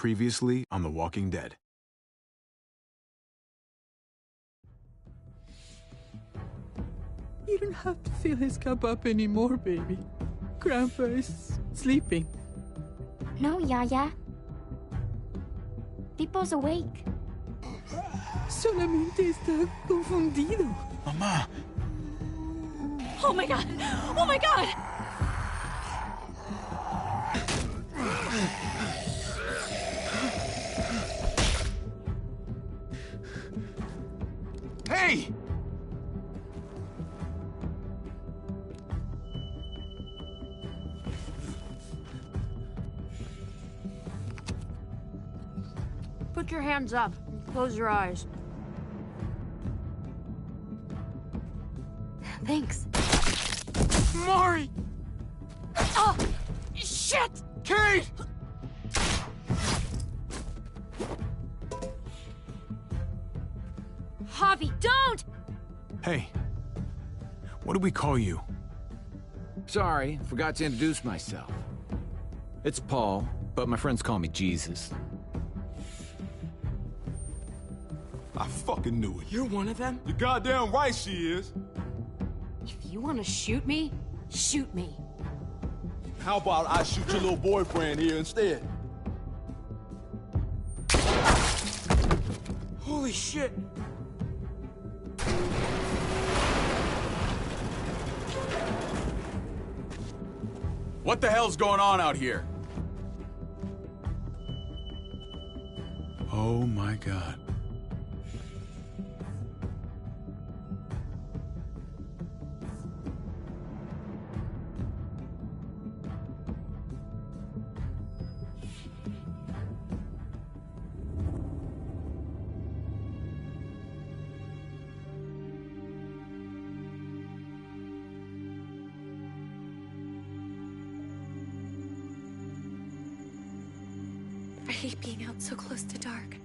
Previously on The Walking Dead. You don't have to fill his cup up anymore, baby. Grandpa is sleeping. No, Yaya. Pipo's awake. Solamente está confundido. Mamá! Oh my god! Oh my god! Hey! Put your hands up and close your eyes. Thanks. Mari! Oh! Shit! Kate! Javi, don't! Hey. What do we call you? Sorry, forgot to introduce myself. It's Paul, but my friends call me Jesus. I fucking knew it. You're one of them? You're goddamn right she is. If you want to shoot me, shoot me. How about I shoot your little boyfriend here instead? Holy shit! What the hell's going on out here? Oh my god. I hate being out so close to dark.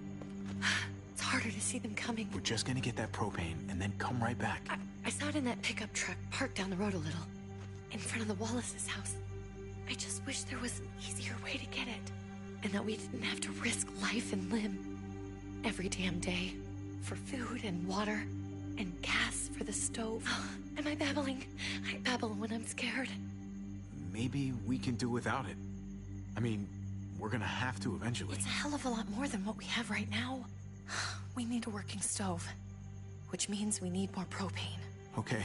It's harder to see them coming. We're just gonna get that propane and then come right back. I saw it in that pickup truck parked down the road a little, in front of the Wallace's house. I just wish there was an easier way to get it, and that we didn't have to risk life and limb every damn day for food and water and gas for the stove. Am I babbling? I babble when I'm scared. Maybe we can do without it. I mean, we're gonna have to eventually. It's a hell of a lot more than what we have right now. We need a working stove, which means we need more propane. Okay.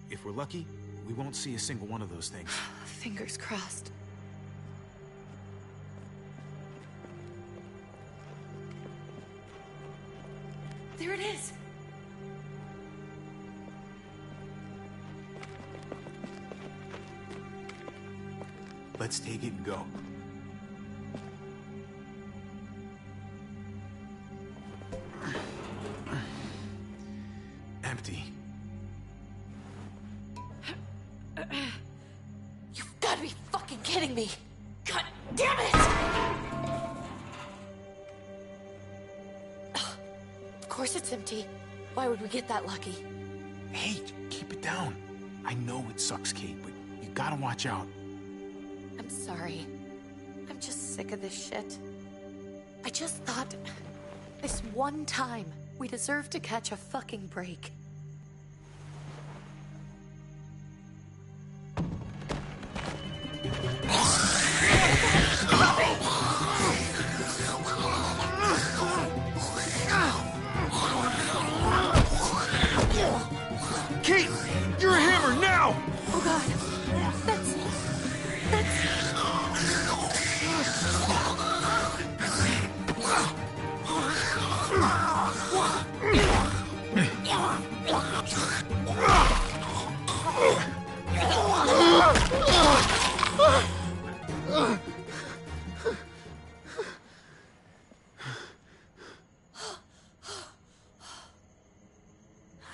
If we're lucky, we won't see a single one of those things. Fingers crossed. There it is! Let's take it and go. Empty. You've got to be fucking kidding me! God damn it! Of course it's empty. Why would we get that lucky? Hey, keep it down. I know it sucks, Kate, but you gotta watch out. I'm sorry. I'm just sick of this shit. I just thought, this one time, we deserve to catch a fucking break. Kate, you're a hammer now! Oh god, that's...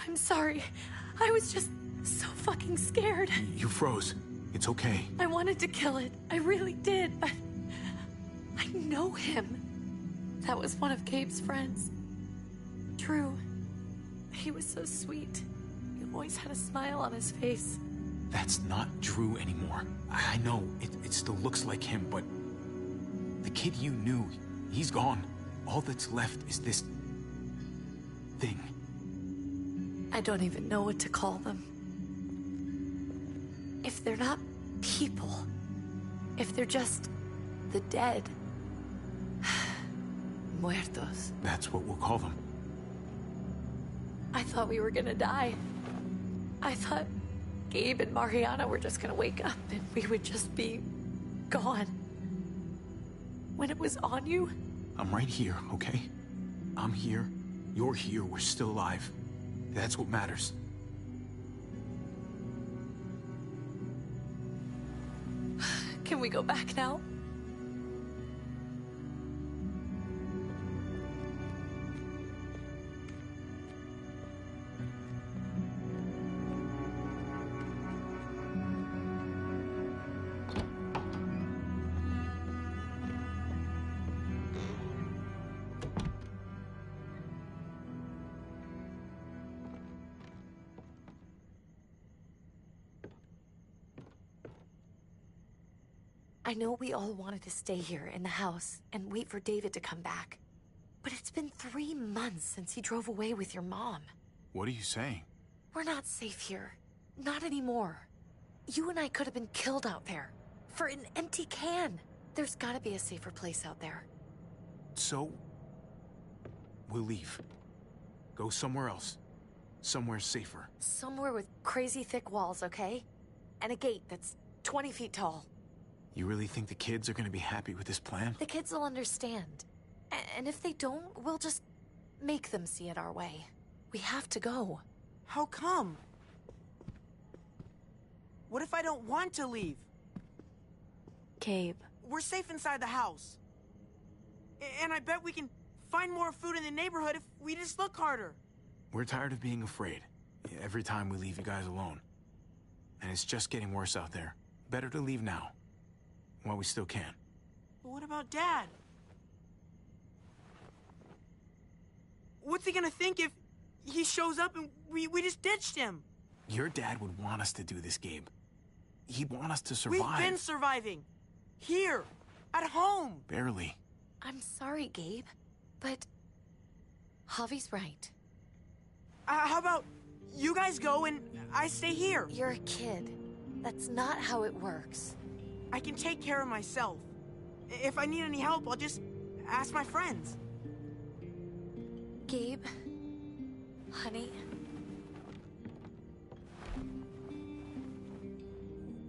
I'm sorry. I was just so fucking scared. You froze. It's okay. I wanted to kill it. I really did, but I know him. That was one of Gabe's friends. Drew. He was so sweet. He always had a smile on his face. That's not Drew anymore. I know, it still looks like him, but the kid you knew, He's gone. All that's left is this thing. I don't even know what to call them. If they're not people, if they're just the dead. Muertos. That's what we'll call them. I thought we were gonna die. I thought Gabe and Mariana were just gonna wake up and we would just be gone. When it was on you, I'm right here, okay? I'm here. You're here. We're still alive. That's what matters. can we go back now? I know we all wanted to stay here in the house and wait for David to come back. But it's been 3 months since he drove away with your mom. What are you saying? We're not safe here. Not anymore. You and I could have been killed out there. For an empty can. There's gotta be a safer place out there. So, we'll leave. Go somewhere else. Somewhere safer. Somewhere with crazy thick walls, okay? And a gate that's 20 feet tall. You really think the kids are gonna be happy with this plan? The kids will understand. And if they don't, we'll just make them see it our way. We have to go. How come? What if I don't want to leave? Gabe. We're safe inside the house. And I bet we can find more food in the neighborhood if we just look harder. We're tired of being afraid. Every time we leave you guys alone. And it's just getting worse out there. Better to leave now. While we still can. But what about Dad? What's he gonna think if he shows up and we just ditched him? Your dad would want us to do this, Gabe. He'd want us to survive. We've been surviving. Here. At home. Barely. I'm sorry, Gabe. But Javi's right. How about you guys go and I stay here? You're a kid. That's not how it works. I can take care of myself. If I need any help, I'll just ask my friends. Gabe, honey.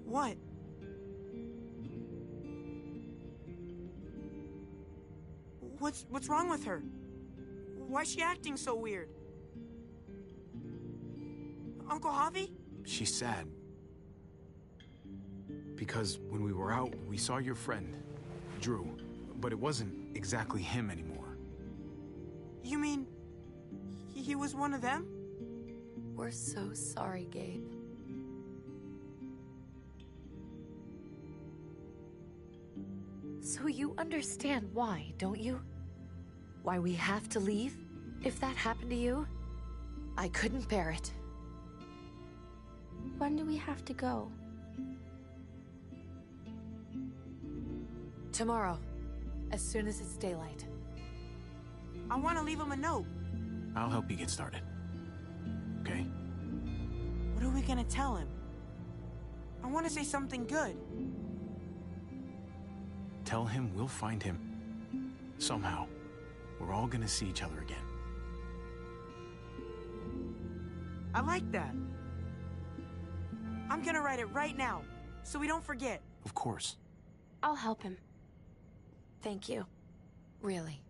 What? What's wrong with her? Why's she acting so weird? Uncle Javi? She's sad. Because when we were out, we saw your friend, Drew. But it wasn't exactly him anymore. You mean he was one of them? We're so sorry, Gabe. So you understand why, don't you? Why we have to leave? If that happened to you, I couldn't bear it. When do we have to go? Tomorrow, as soon as it's daylight. I want to leave him a note. I'll help you get started. Okay? What are we gonna tell him? I want to say something good. Tell him we'll find him. Somehow. We're all gonna see each other again. I like that. I'm gonna write it right now, so we don't forget. Of course. I'll help him. Thank you. Really.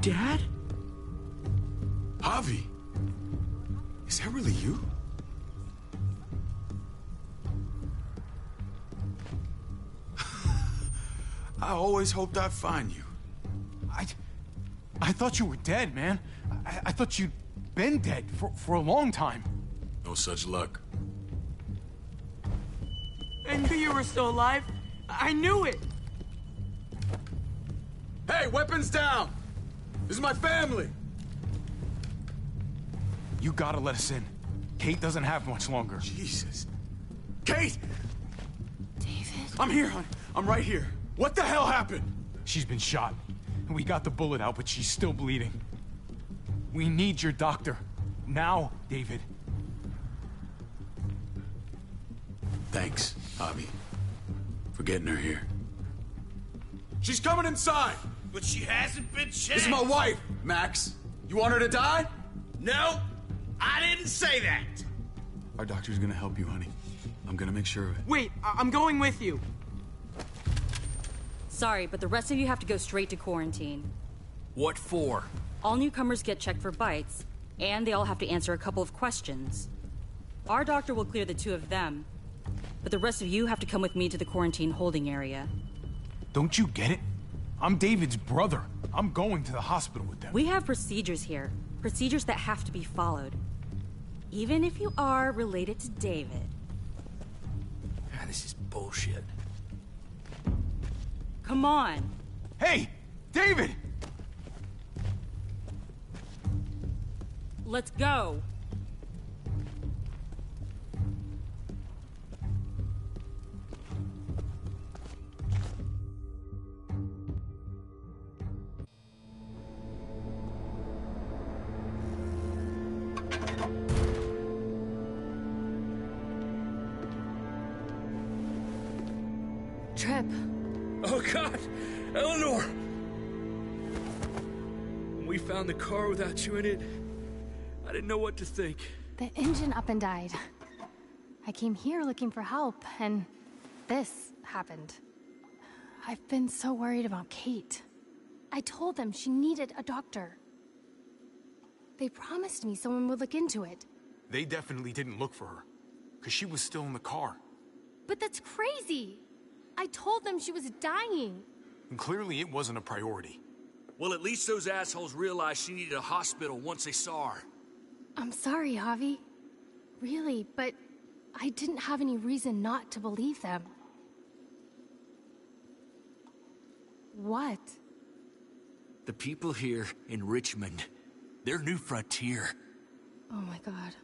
Dad? Javi, is that really you? I always hoped I'd find you. I thought you were dead, man. I thought you'd been dead for a long time. No such luck. I knew you were still alive. I knew it. Hey, weapons down! This is my family! You gotta let us in. Kate doesn't have much longer. Jesus. Kate! David? I'm here, honey. I'm right here. What the hell happened? She's been shot. We got the bullet out, but she's still bleeding. We need your doctor. Now, David. Thanks, Javi, for getting her here. She's coming inside! But she hasn't been checked. This is my wife, Max. You want her to die? No, I didn't say that. Our doctor's gonna help you, honey. I'm gonna make sure of it. Wait, I'm going with you. Sorry, but the rest of you have to go straight to quarantine. What for? All newcomers get checked for bites, and they all have to answer a couple of questions. Our doctor will clear the two of them, but the rest of you have to come with me to the quarantine holding area. Don't you get it? I'm David's brother. I'm going to the hospital with them. We have procedures here. Procedures that have to be followed. Even if you are related to David. This is bullshit. Come on. Hey! David! Let's go. Trip. Oh, God! Eleanor! When we found the car without you in it, I didn't know what to think. The engine up and died. I came here looking for help, and this happened. I've been so worried about Kate. I told them she needed a doctor. They promised me someone would look into it. They definitely didn't look for her, because she was still in the car. But that's crazy! I told them she was dying. And clearly it wasn't a priority. Well, at least those assholes realized she needed a hospital once they saw her. I'm sorry, Javi. Really, but I didn't have any reason not to believe them. What? The people here in Richmond, they're New Frontier. Oh my God.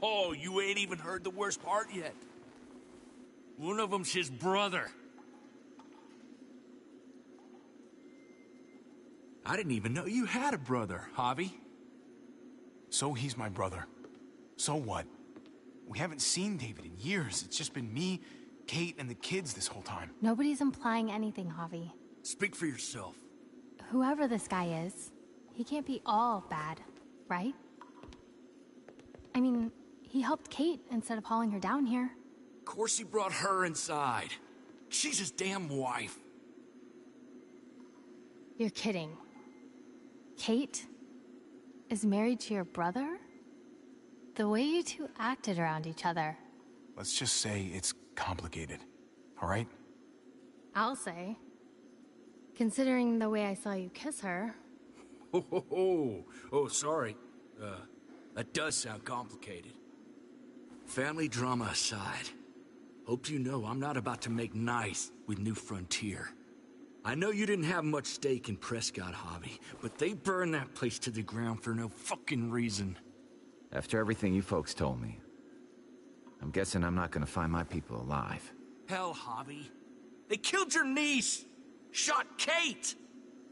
Oh, you ain't even heard the worst part yet. One of them's his brother. I didn't even know you had a brother, Javi. So he's my brother. So what? We haven't seen David in years. It's just been me, Kate, and the kids this whole time. Nobody's implying anything, Javi. Speak for yourself. Whoever this guy is, he can't be all bad, right? I mean, he helped Kate instead of hauling her down here. Of course he brought her inside. She's his damn wife. You're kidding. Kate is married to your brother? The way you two acted around each other. Let's just say it's complicated, all right? I'll say. Considering the way I saw you kiss her. Oh, sorry. That does sound complicated. Family drama aside, hope you know I'm not about to make nice with New Frontier. I know you didn't have much stake in Prescott, Javi, but they burned that place to the ground for no fucking reason. After everything you folks told me, I'm guessing I'm not gonna find my people alive. Hell, Javi. They killed your niece! Shot Kate!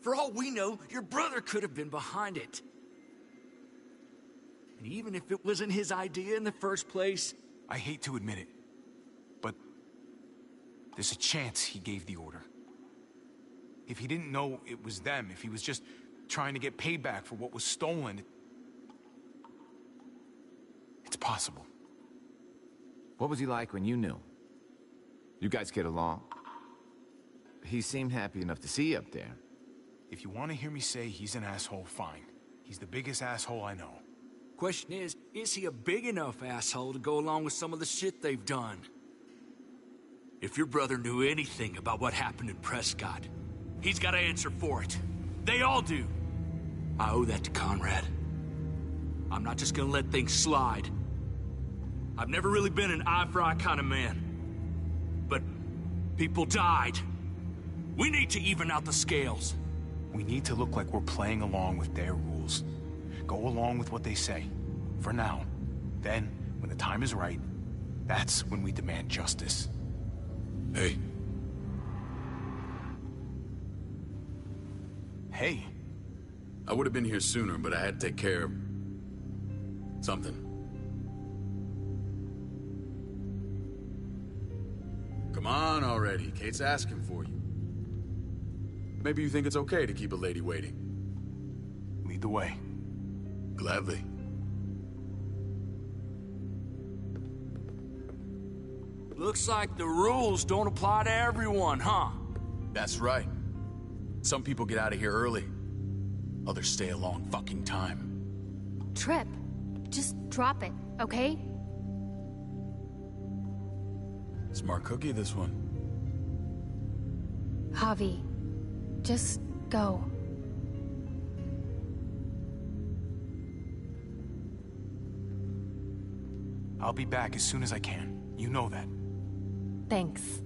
For all we know, your brother could have been behind it. And even if it wasn't his idea in the first place... I hate to admit it, but there's a chance he gave the order. If he didn't know it was them, if he was just trying to get payback for what was stolen, it's possible. What was he like when you knew? You guys get along? He seemed happy enough to see you up there. If you want to hear me say he's an asshole, fine. He's the biggest asshole I know. Question is he a big enough asshole to go along with some of the shit they've done? If your brother knew anything about what happened in Prescott, he's got to answer for it. They all do. I owe that to Conrad. I'm not just gonna let things slide. I've never really been an eye-for-eye kind of man. But people died. We need to even out the scales. We need to look like we're playing along with their rules. Go along with what they say. For now. Then, when the time is right, that's when we demand justice. Hey. Hey. I would have been here sooner, but I had to take care of... something. Come on already. Kate's asking for you. Maybe you think it's okay to keep a lady waiting. Lead the way. Gladly. Looks like the rules don't apply to everyone, huh? That's right. Some people get out of here early. Others stay a long fucking time. Trip, just drop it, okay? Smart cookie, this one. Javi, just go. I'll be back as soon as I can. You know that. Thanks.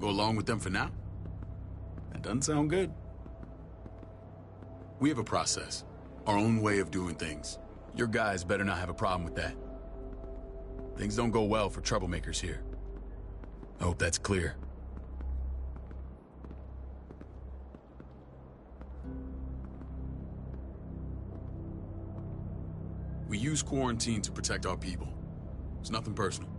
Go along with them for now? That doesn't sound good. We have a process. Our own way of doing things. Your guys better not have a problem with that. Things don't go well for troublemakers here. I hope that's clear. We use quarantine to protect our people. It's nothing personal.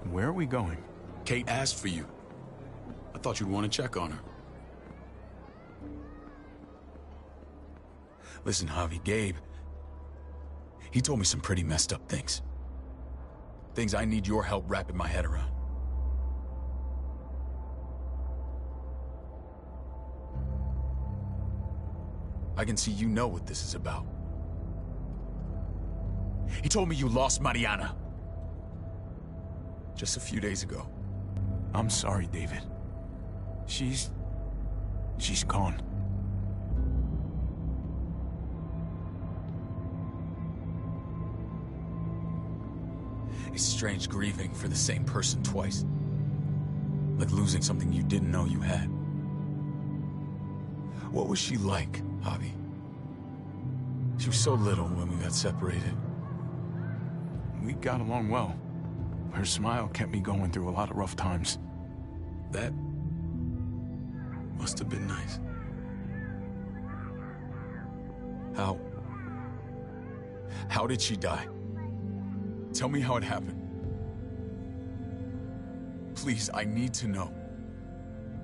Where are we going? Kate asked for you. I thought you'd want to check on her. Listen, Javi, Gabe... he told me some pretty messed up things. Things I need your help wrapping my head around. I can see you know what this is about. He told me you lost Mariana. Just a few days ago. I'm sorry, David. She's gone. It's strange grieving for the same person twice. Like losing something you didn't know you had. What was she like, Javi? She was so little when we got separated. We got along well. Her smile kept me going through a lot of rough times. That must have been nice. How did she die? Tell me how it happened. Please, I need to know.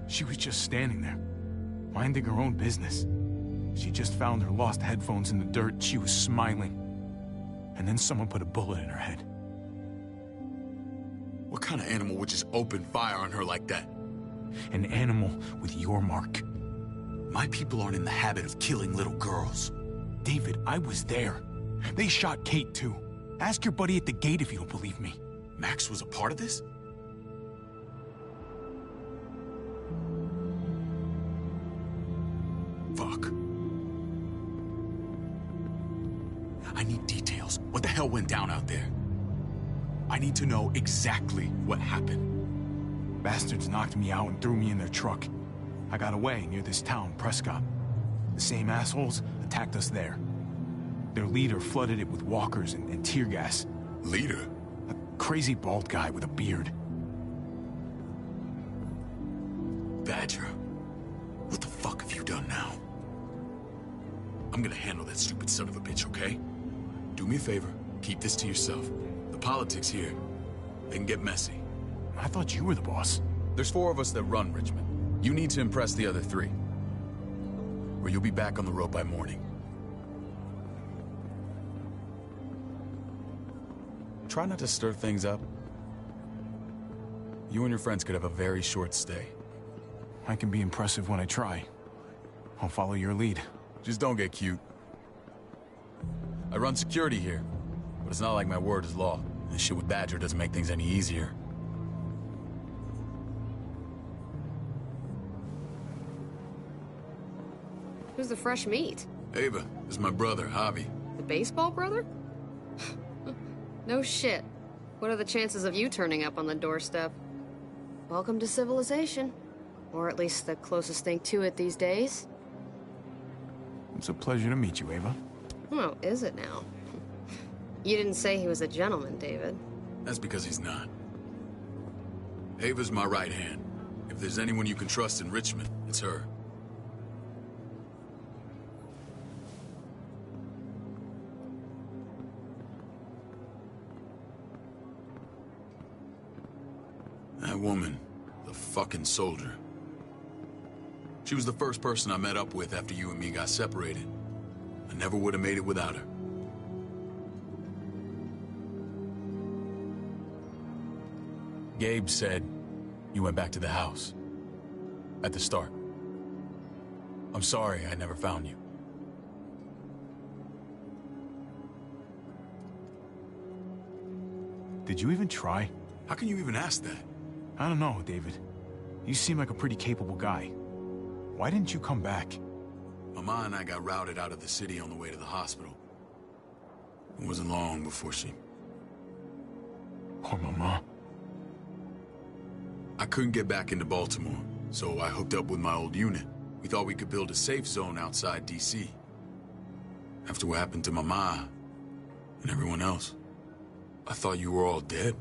She was just standing there, minding her own business. She just found her lost headphones in the dirt. She was smiling. And then someone put a bullet in her head. What kind of animal would just open fire on her like that? An animal with your mark. My people aren't in the habit of killing little girls. David, I was there. They shot Kate, too. Ask your buddy at the gate if you don't believe me. Max was a part of this? Fuck. I need details. What the hell went down out there? I need to know exactly what happened. Bastards knocked me out and threw me in their truck. I got away near this town, Prescott. The same assholes attacked us there. Their leader flooded it with walkers and tear gas. Leader? A crazy bald guy with a beard. Badger, what the fuck have you done now? I'm gonna handle that stupid son of a bitch, okay? Do me a favor, keep this to yourself. The politics here, they can get messy. I thought you were the boss. There's 4 of us that run Richmond. You need to impress the other 3. Or you'll be back on the road by morning. Try not to stir things up. You and your friends could have a very short stay. I can be impressive when I try. I'll follow your lead. Just don't get cute. I run security here, but it's not like my word is law. This shit with Badger doesn't make things any easier. Who's the fresh meat? Ava, this is my brother, Javi. The baseball brother? No shit. What are the chances of you turning up on the doorstep? Welcome to civilization. Or at least the closest thing to it these days. It's a pleasure to meet you, Ava. Oh, is it now? You didn't say he was a gentleman, David. That's because he's not. Ava's my right hand. If there's anyone you can trust in Richmond, it's her. That woman, the fucking soldier. She was the first person I met up with after you and me got separated. I never would have made it without her. Gabe said you went back to the house. At the start. I'm sorry I never found you. Did you even try? How can you even ask that? I don't know, David. You seem like a pretty capable guy. Why didn't you come back? Mama and I got routed out of the city on the way to the hospital. It wasn't long before she... Poor Mama. I couldn't get back into Baltimore, so I hooked up with my old unit. We thought we could build a safe zone outside D.C. After what happened to Mama and everyone else, I thought you were all dead.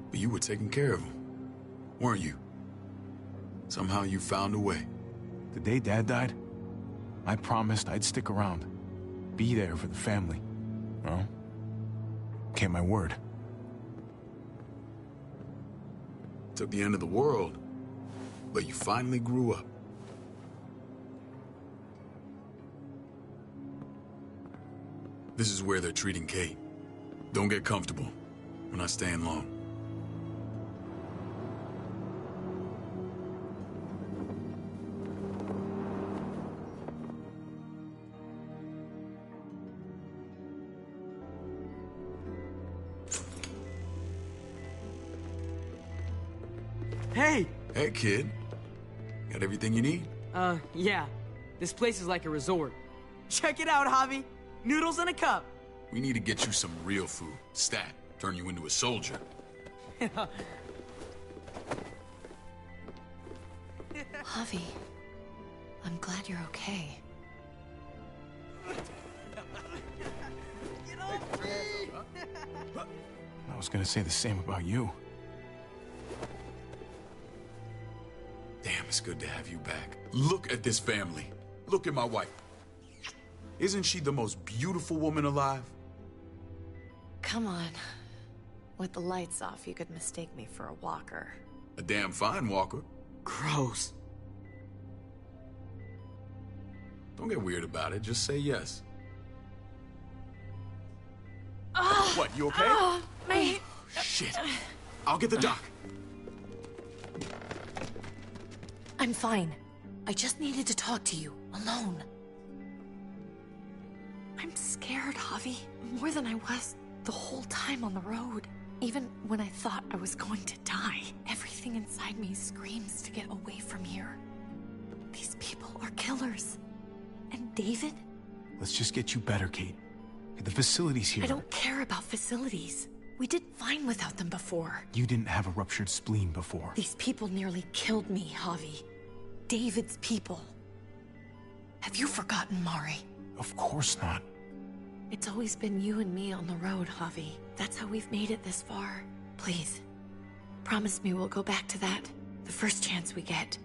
But you were taking care of them, weren't you? Somehow you found a way. The day Dad died, I promised I'd stick around. Be there for the family. Well, kept my word. Took the end of the world, but you finally grew up. This is where they're treating Kate. Don't get comfortable. We're not staying long. Hey! Hey, kid. Got everything you need? Yeah. This place is like a resort. Check it out, Javi. Noodles in a cup. We need to get you some real food. Stat. Turn you into a soldier. Javi, I'm glad you're okay. I was gonna say the same about you. Damn, it's good to have you back. Look at this family. Look at my wife. Isn't she the most beautiful woman alive? Come on. With the lights off, you could mistake me for a walker. A damn fine walker. Gross. Don't get weird about it. Just say yes. What, you okay? My... Shit. I'll get the doc. I'm fine. I just needed to talk to you, alone. I'm scared, Javi. More than I was the whole time on the road. Even when I thought I was going to die, everything inside me screams to get away from here. These people are killers. And David? Let's just get you better, Kate. The facility's here. I don't care about facilities. We did fine without them before. You didn't have a ruptured spleen before. These people nearly killed me, Javi. David's people. Have you forgotten, Mari? Of course not. It's always been you and me on the road, Javi. That's how we've made it this far. Please, promise me we'll go back to that the first chance we get.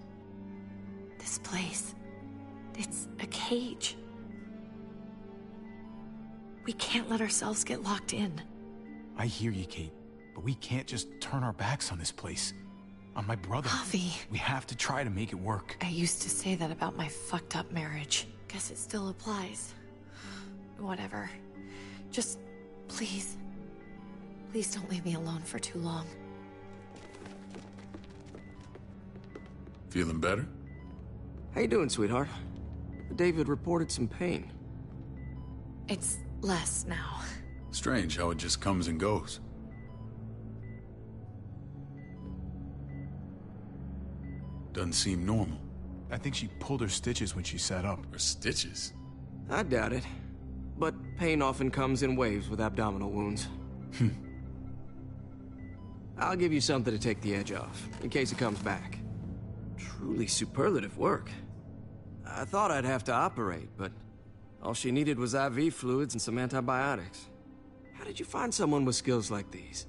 This place, it's a cage. We can't let ourselves get locked in. I hear you, Kate, but we can't just turn our backs on this place. On my brother. Javi. We have to try to make it work. I used to say that about my fucked up marriage. Guess it still applies. Whatever. Just, please. Please don't leave me alone for too long. Feeling better? How you doing, sweetheart? David reported some pain. It's less now. Strange how it just comes and goes. Doesn't seem normal. I think she pulled her stitches when she sat up. Her stitches? I doubt it. But pain often comes in waves with abdominal wounds. I'll give you something to take the edge off, in case it comes back. Truly superlative work. I thought I'd have to operate, but all she needed was IV fluids and some antibiotics. How did you find someone with skills like these?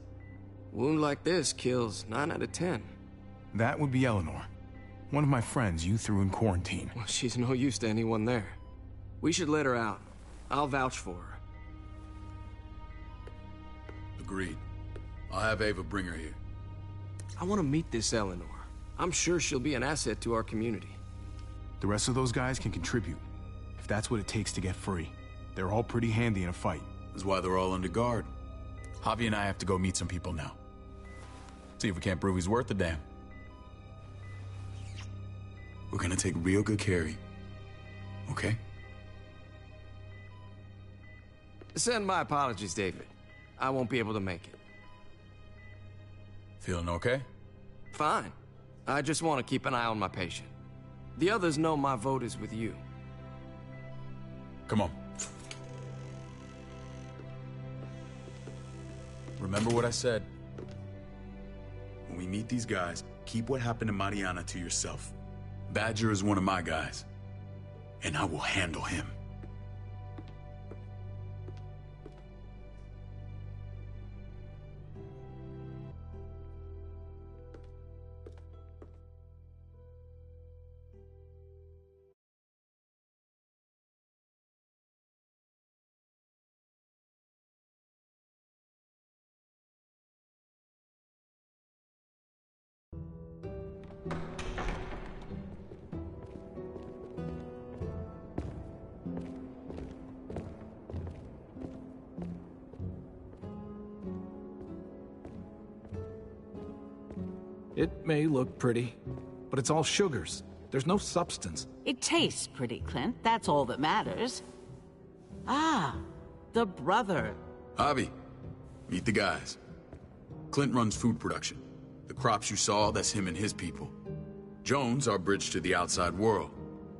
A wound like this kills 9 out of 10. That would be Eleanor. One of my friends you threw in quarantine. Well, she's no use to anyone there. We should let her out. I'll vouch for her. Agreed. I'll have Ava bring her here. I want to meet this Eleanor. I'm sure she'll be an asset to our community. The rest of those guys can contribute, if that's what it takes to get free. They're all pretty handy in a fight. That's why they're all under guard. Javi and I have to go meet some people now. See if we can't prove he's worth a damn. We're gonna take real good care of you. Okay? Send my apologies, David. I won't be able to make it. Feeling okay? Fine. I just want to keep an eye on my patient. The others know my vote is with you. Come on. Remember what I said. When we meet these guys, keep what happened to Mariana to yourself. Badger is one of my guys, and I will handle him. It may look pretty, but it's all sugars. There's no substance. It tastes pretty, Clint. That's all that matters. Ah, the brother. Javi, meet the guys. Clint runs food production. The crops you saw, that's him and his people. Jones, our bridge to the outside world.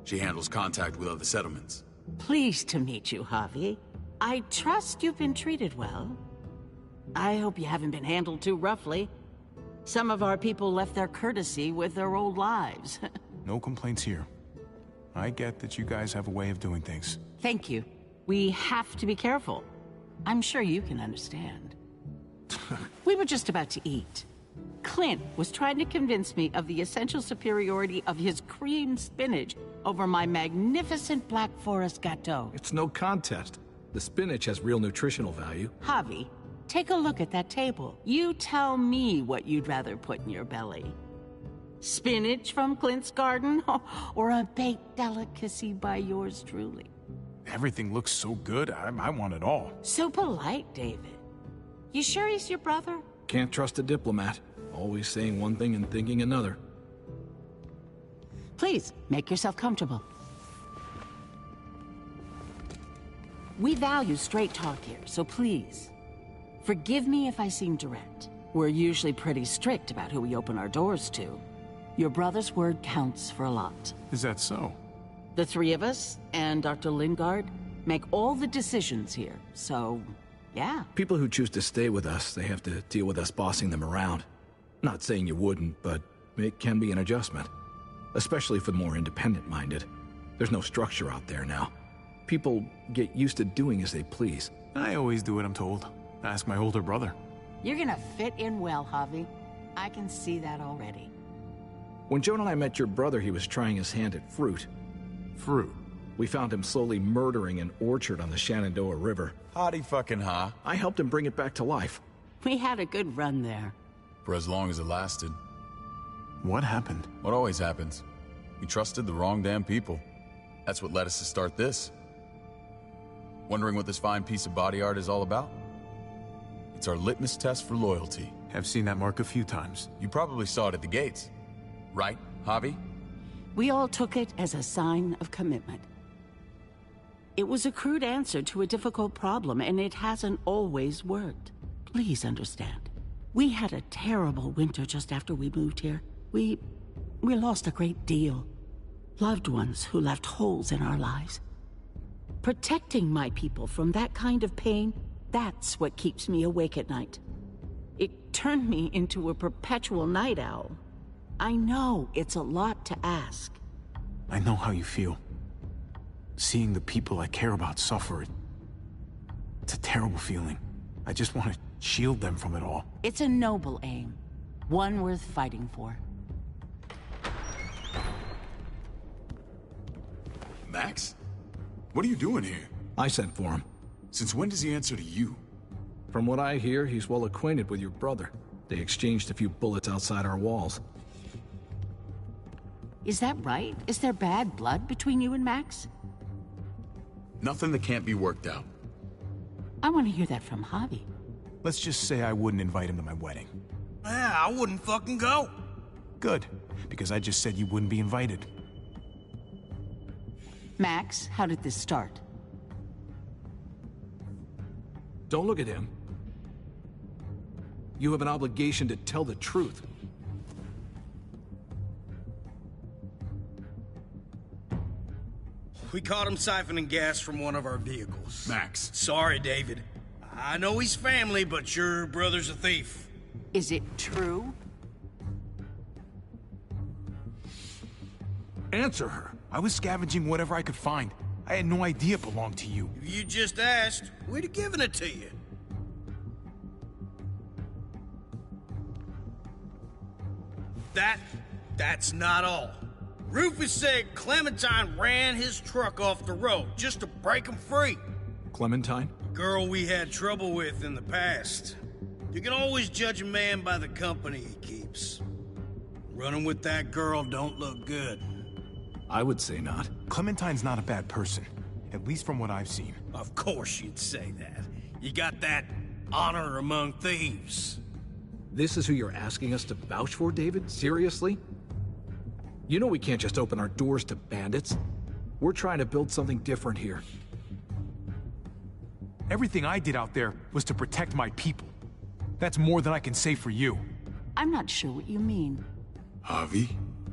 She handles contact with other settlements. Pleased to meet you, Javi. I trust you've been treated well. I hope you haven't been handled too roughly. Some of our people left their courtesy with their old lives. No complaints here. I get that you guys have a way of doing things. Thank you. We have to be careful. I'm sure you can understand. We were just about to eat. Clint was trying to convince me of the essential superiority of his creamed spinach over my magnificent Black Forest gâteau. It's no contest. The spinach has real nutritional value. Javi, take a look at that table. You tell me what you'd rather put in your belly. Spinach from Clint's garden, or a baked delicacy by yours truly? Everything looks so good, I want it all. So polite, David. You sure he's your brother? Can't trust a diplomat. Always saying one thing and thinking another. Please, make yourself comfortable. We value straight talk here, so please, forgive me if I seem direct. We're usually pretty strict about who we open our doors to. Your brother's word counts for a lot. Is that so? The three of us, and Dr. Lingard, make all the decisions here, so, yeah. People who choose to stay with us, they have to deal with us bossing them around. Not saying you wouldn't, but it can be an adjustment. Especially for the more independent-minded. There's no structure out there now. People get used to doing as they please. I always do what I'm told. Ask my older brother. You're gonna fit in well, Javi. I can see that already. When Joan and I met your brother, he was trying his hand at fruit. Fruit? We found him slowly murdering an orchard on the Shenandoah River. Howdy fucking ha. I helped him bring it back to life. We had a good run there. For as long as it lasted. What happened? What always happens. We trusted the wrong damn people. That's what led us to start this. Wondering what this fine piece of body art is all about? It's our litmus test for loyalty. I've seen that mark a few times. You probably saw it at the gates. Right, Javi? We all took it as a sign of commitment. It was a crude answer to a difficult problem, and it hasn't always worked. Please understand. We had a terrible winter just after we moved here. We lost a great deal. Loved ones who left holes in our lives. Protecting my people from that kind of pain, that's what keeps me awake at night. It turned me into a perpetual night owl. I know it's a lot to ask. I know how you feel. Seeing the people I care about suffer, it's a terrible feeling. I just want to shield them from it all. It's a noble aim. One worth fighting for. Max? What are you doing here? I sent for him. Since when does he answer to you? From what I hear, he's well acquainted with your brother. They exchanged a few bullets outside our walls. Is that right? Is there bad blood between you and Max? Nothing that can't be worked out. I want to hear that from Javi. Let's just say I wouldn't invite him to my wedding. Yeah, I wouldn't fucking go. Good, because I just said you wouldn't be invited. Max, how did this start? Don't look at him. You have an obligation to tell the truth. We caught him siphoning gas from one of our vehicles. Max. Sorry, David. I know he's family, but your brother's a thief. Is it true? Answer her. I was scavenging whatever I could find. I had no idea it belonged to you. If you just asked, we'd have given it to you. That's not all. Rufus said Clementine ran his truck off the road just to break him free. Clementine? Girl we had trouble with in the past. You can always judge a man by the company he keeps. Running with that girl don't look good. I would say not. Clementine's not a bad person, at least from what I've seen. Of course you'd say that. You got that honor among thieves. This is who you're asking us to vouch for, David? Seriously? You know we can't just open our doors to bandits. We're trying to build something different here. Everything I did out there was to protect my people. That's more than I can say for you. I'm not sure what you mean. Javi?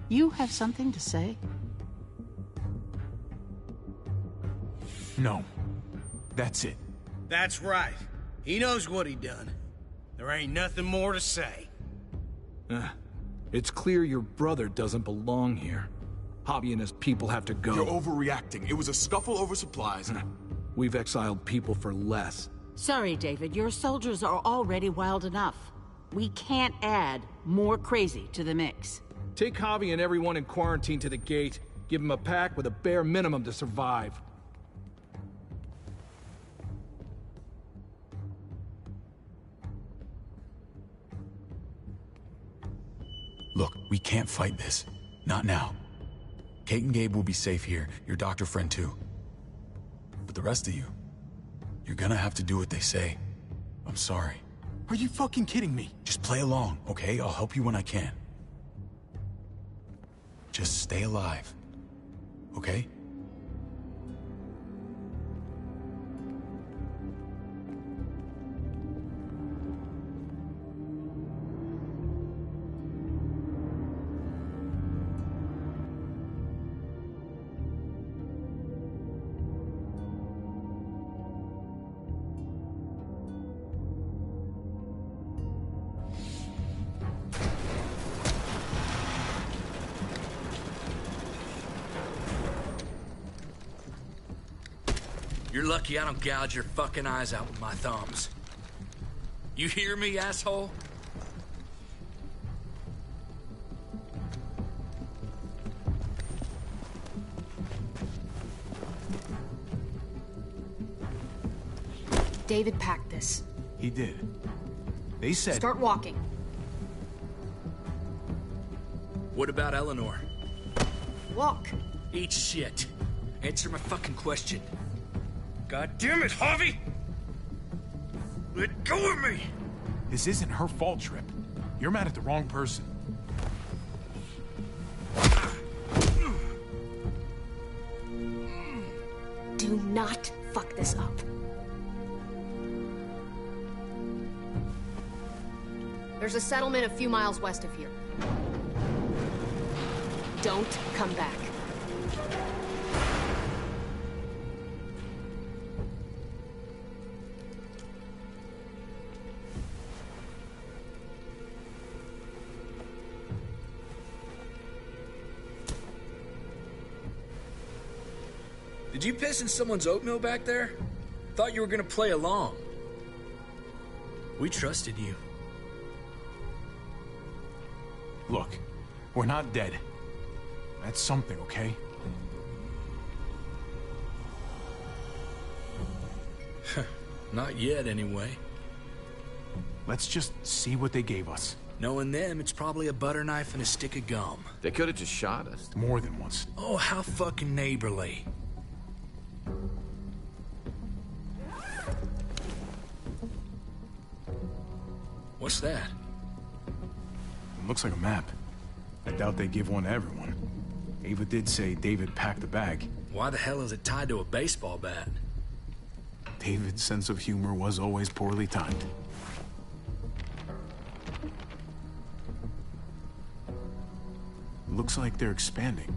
You have something to say? No. That's it. That's right. He knows what he done. There ain't nothing more to say. It's clear your brother doesn't belong here. Javi and his people have to go. You're overreacting. It was a scuffle over supplies. We've exiled people for less. Sorry, David. Your soldiers are already wild enough. We can't add more crazy to the mix. Take Javi and everyone in quarantine to the gate. Give them a pack with a bare minimum to survive. Look, we can't fight this. Not now. Kate and Gabe will be safe here, your doctor friend too. But the rest of you, you're gonna have to do what they say. I'm sorry. Are you fucking kidding me? Just play along, okay? I'll help you when I can. Just stay alive, okay? You're lucky I don't gouge your fucking eyes out with my thumbs. You hear me, asshole? David packed this. He did. They said... Start walking. What about Eleanor? Walk. Eat shit. Answer my fucking question. God damn it, Harvey! Let go of me! This isn't her fault, Trip. You're mad at the wrong person. Do not fuck this up. There's a settlement a few miles west of here. Don't come back. Did you piss in someone's oatmeal back there? Thought you were gonna play along. We trusted you. Look, we're not dead. That's something, okay? Not yet, anyway. Let's just see what they gave us. Knowing them, it's probably a butter knife and a stick of gum. They could have just shot us. More than once. Oh, how fucking neighborly. What's that? It looks like a map. I doubt they give one to everyone. Ava did say David packed the bag. Why the hell is it tied to a baseball bat? David's sense of humor was always poorly timed. Looks like they're expanding.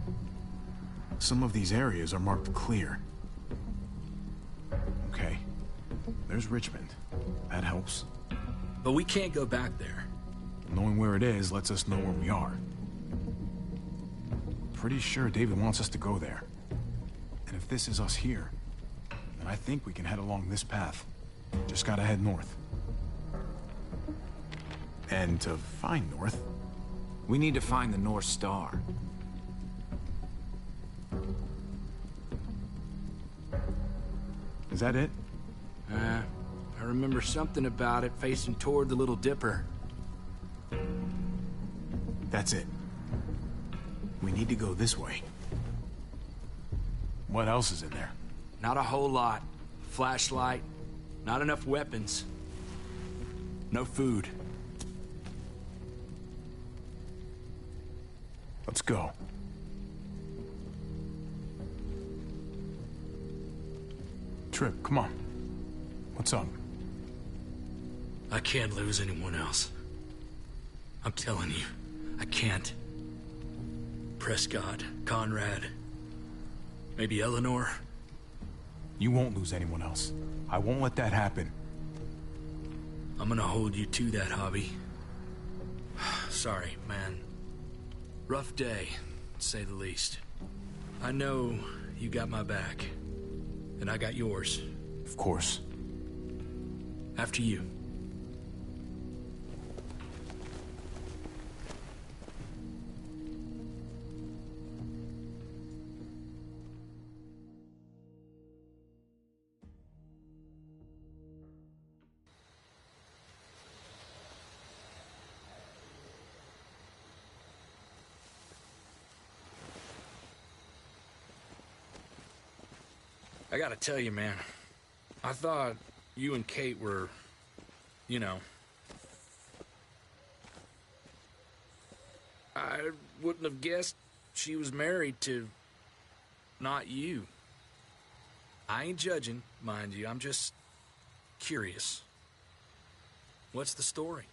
Some of these areas are marked clear. Okay. There's Richmond. That helps. But we can't go back there. Knowing where it is lets us know where we are. Pretty sure David wants us to go there. And if this is us here, then I think we can head along this path. Just gotta head north. And to find north... We need to find the North Star. Is that it? I remember something about it facing toward the Little Dipper. That's it. We need to go this way. What else is in there? Not a whole lot. Flashlight. Not enough weapons. No food. Let's go. Trip, come on. What's up? I can't lose anyone else. I'm telling you, I can't. Prescott, Conrad, maybe Eleanor. You won't lose anyone else. I won't let that happen. I'm gonna hold you to that, Hobby. Sorry, man. Rough day, to say the least. I know you got my back, and I got yours. Of course. After you. I gotta tell you, man, I thought you and Kate were, you know... I wouldn't have guessed she was married to... not you. I ain't judging, mind you, I'm just curious. What's the story?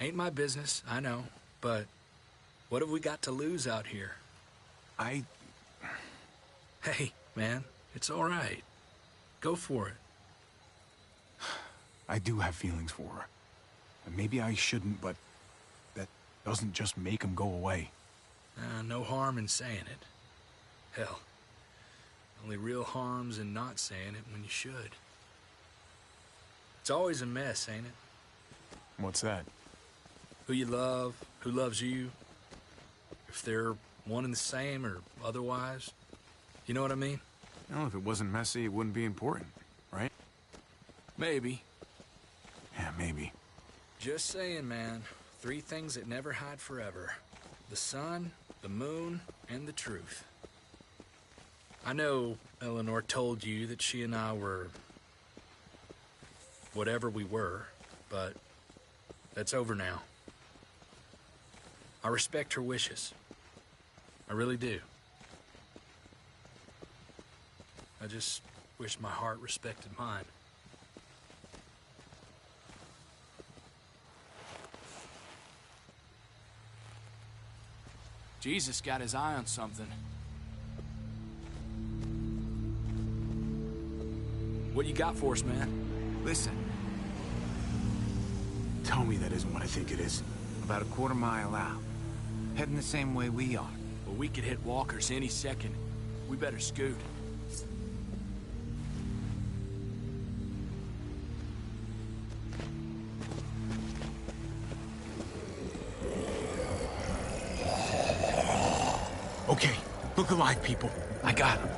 Ain't my business, I know, but what have we got to lose out here? Hey, man, it's all right. Go for it. I do have feelings for her. And maybe I shouldn't, but that doesn't just make them go away. No harm in saying it. Hell, Only real harm's in not saying it when you should. It's always a mess, ain't it? What's that? Who you love, who loves you, if they're one and the same or otherwise. You know what I mean? Well, if it wasn't messy, it wouldn't be important, right? Maybe. Yeah, maybe. Just saying, man. 3 things that never hide forever. The sun, the moon, and the truth. I know Eleanor told you that she and I were whatever we were, but that's over now. I respect her wishes. I really do. I just wish my heart respected mine. Jesus got his eye on something. What you got for us, man? Listen. Tell me that isn't what I think it is. About a quarter mile out. Heading the same way we are. Well, we could hit walkers any second. We better scoot. Okay, look alive, people. I got him.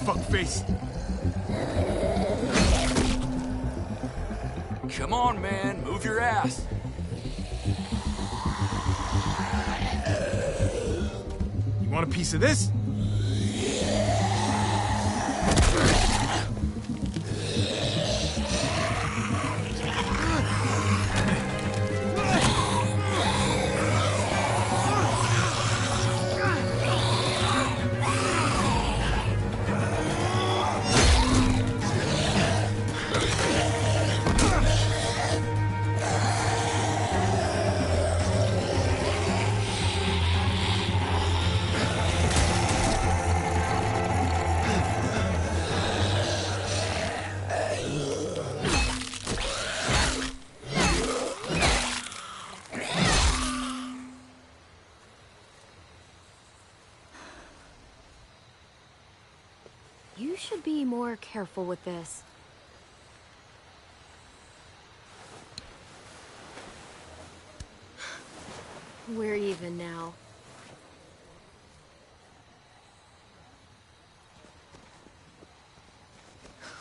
Fuckface. Come on, man. Move your ass. You want a piece of this? You should be more careful with this. We're even now.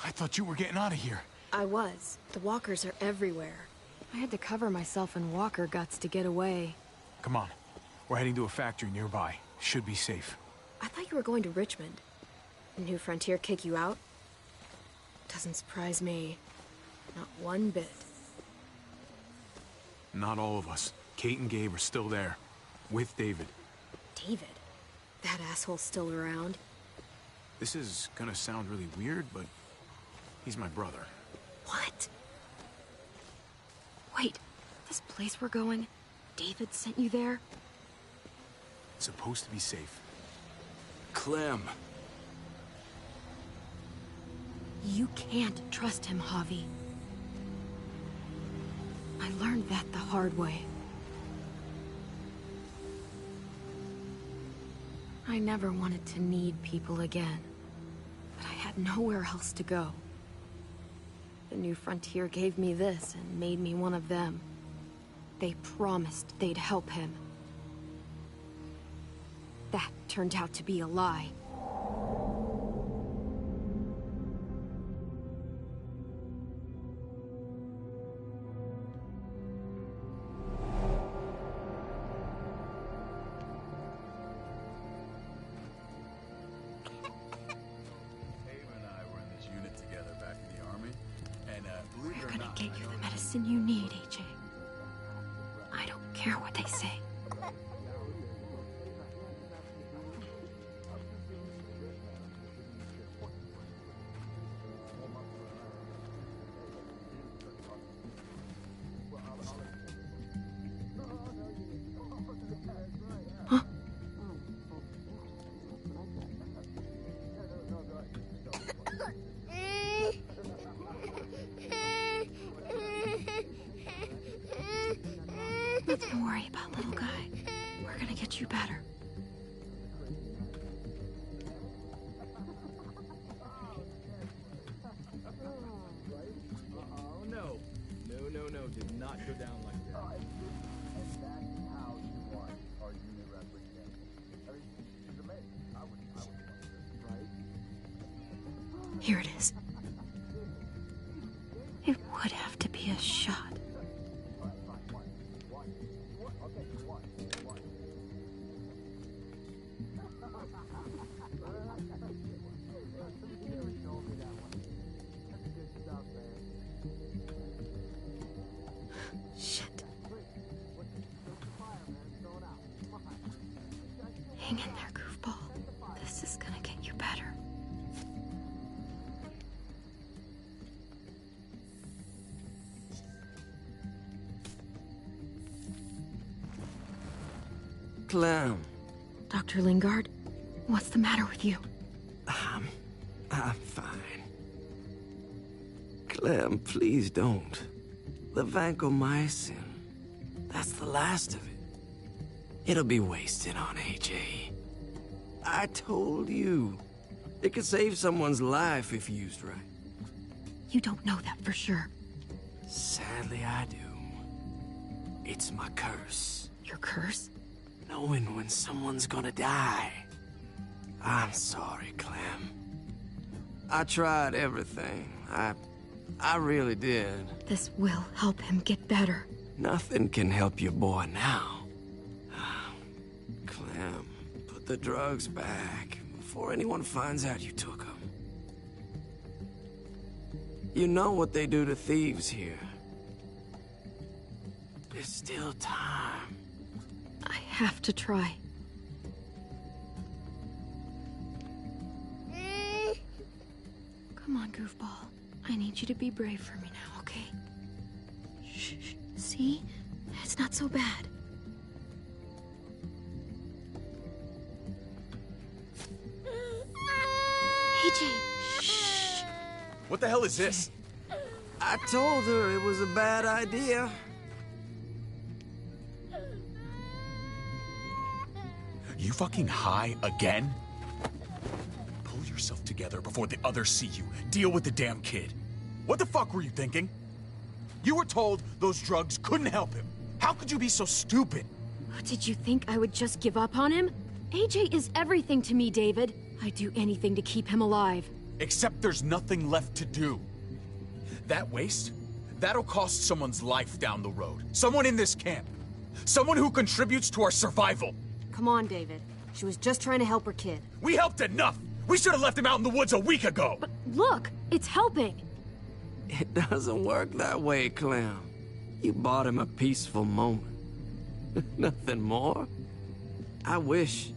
I thought you were getting out of here. I was. The walkers are everywhere. I had to cover myself in walker guts to get away. Come on. We're heading to a factory nearby. Should be safe. I thought you were going to Richmond. New Frontier kick you out? Doesn't surprise me. Not one bit. Not all of us. Kate and Gabe are still there. With David. David? That asshole's still around? This is gonna sound really weird, but he's my brother. What? Wait, this place we're going, David sent you there? It's supposed to be safe. Clem. You can't trust him, Javi. I learned that the hard way. I never wanted to need people again, but I had nowhere else to go. The New Frontier gave me this and made me one of them. They promised they'd help him. That turned out to be a lie. Get you the medicine you need, AJ. I don't care what they say. Don't worry about little guy. We're gonna get you better. Oh, no. No. Did not go down like that. Here it is. It would have to be a shot. Shit. Hang in there, goofball. This is gonna get you better. Clem. Dr. Lingard, what's the matter with you? I'm fine. Clem, please don't. The vancomycin. That's the last of it. It'll be wasted on AJ. I told you. It could save someone's life if used right. You don't know that for sure. Sadly, I do. It's my curse. Your curse? Knowing when someone's gonna die. I'm sorry, Clem. I tried everything. I really did. This will help him get better. Nothing can help your boy now. Clem, put the drugs back before anyone finds out you took them. You know what they do to thieves here. There's still time. I have to try. Come on, goofball. I need you to be brave for me now, okay? Shh. See? It's not so bad. AJ, shh. What the hell is this? I told her it was a bad idea. You fucking high again? Pull yourself together before the others see you. Deal with the damn kid. What the fuck were you thinking? You were told those drugs couldn't help him. How could you be so stupid? Did you think I would just give up on him? AJ is everything to me, David. I'd do anything to keep him alive. Except there's nothing left to do. That waste, that'll cost someone's life down the road. Someone in this camp. Someone who contributes to our survival. Come on, David. She was just trying to help her kid. We helped enough! We should have left him out in the woods a week ago! But look, it's helping. It doesn't work that way, Clem. You bought him a peaceful moment. Nothing more. I wish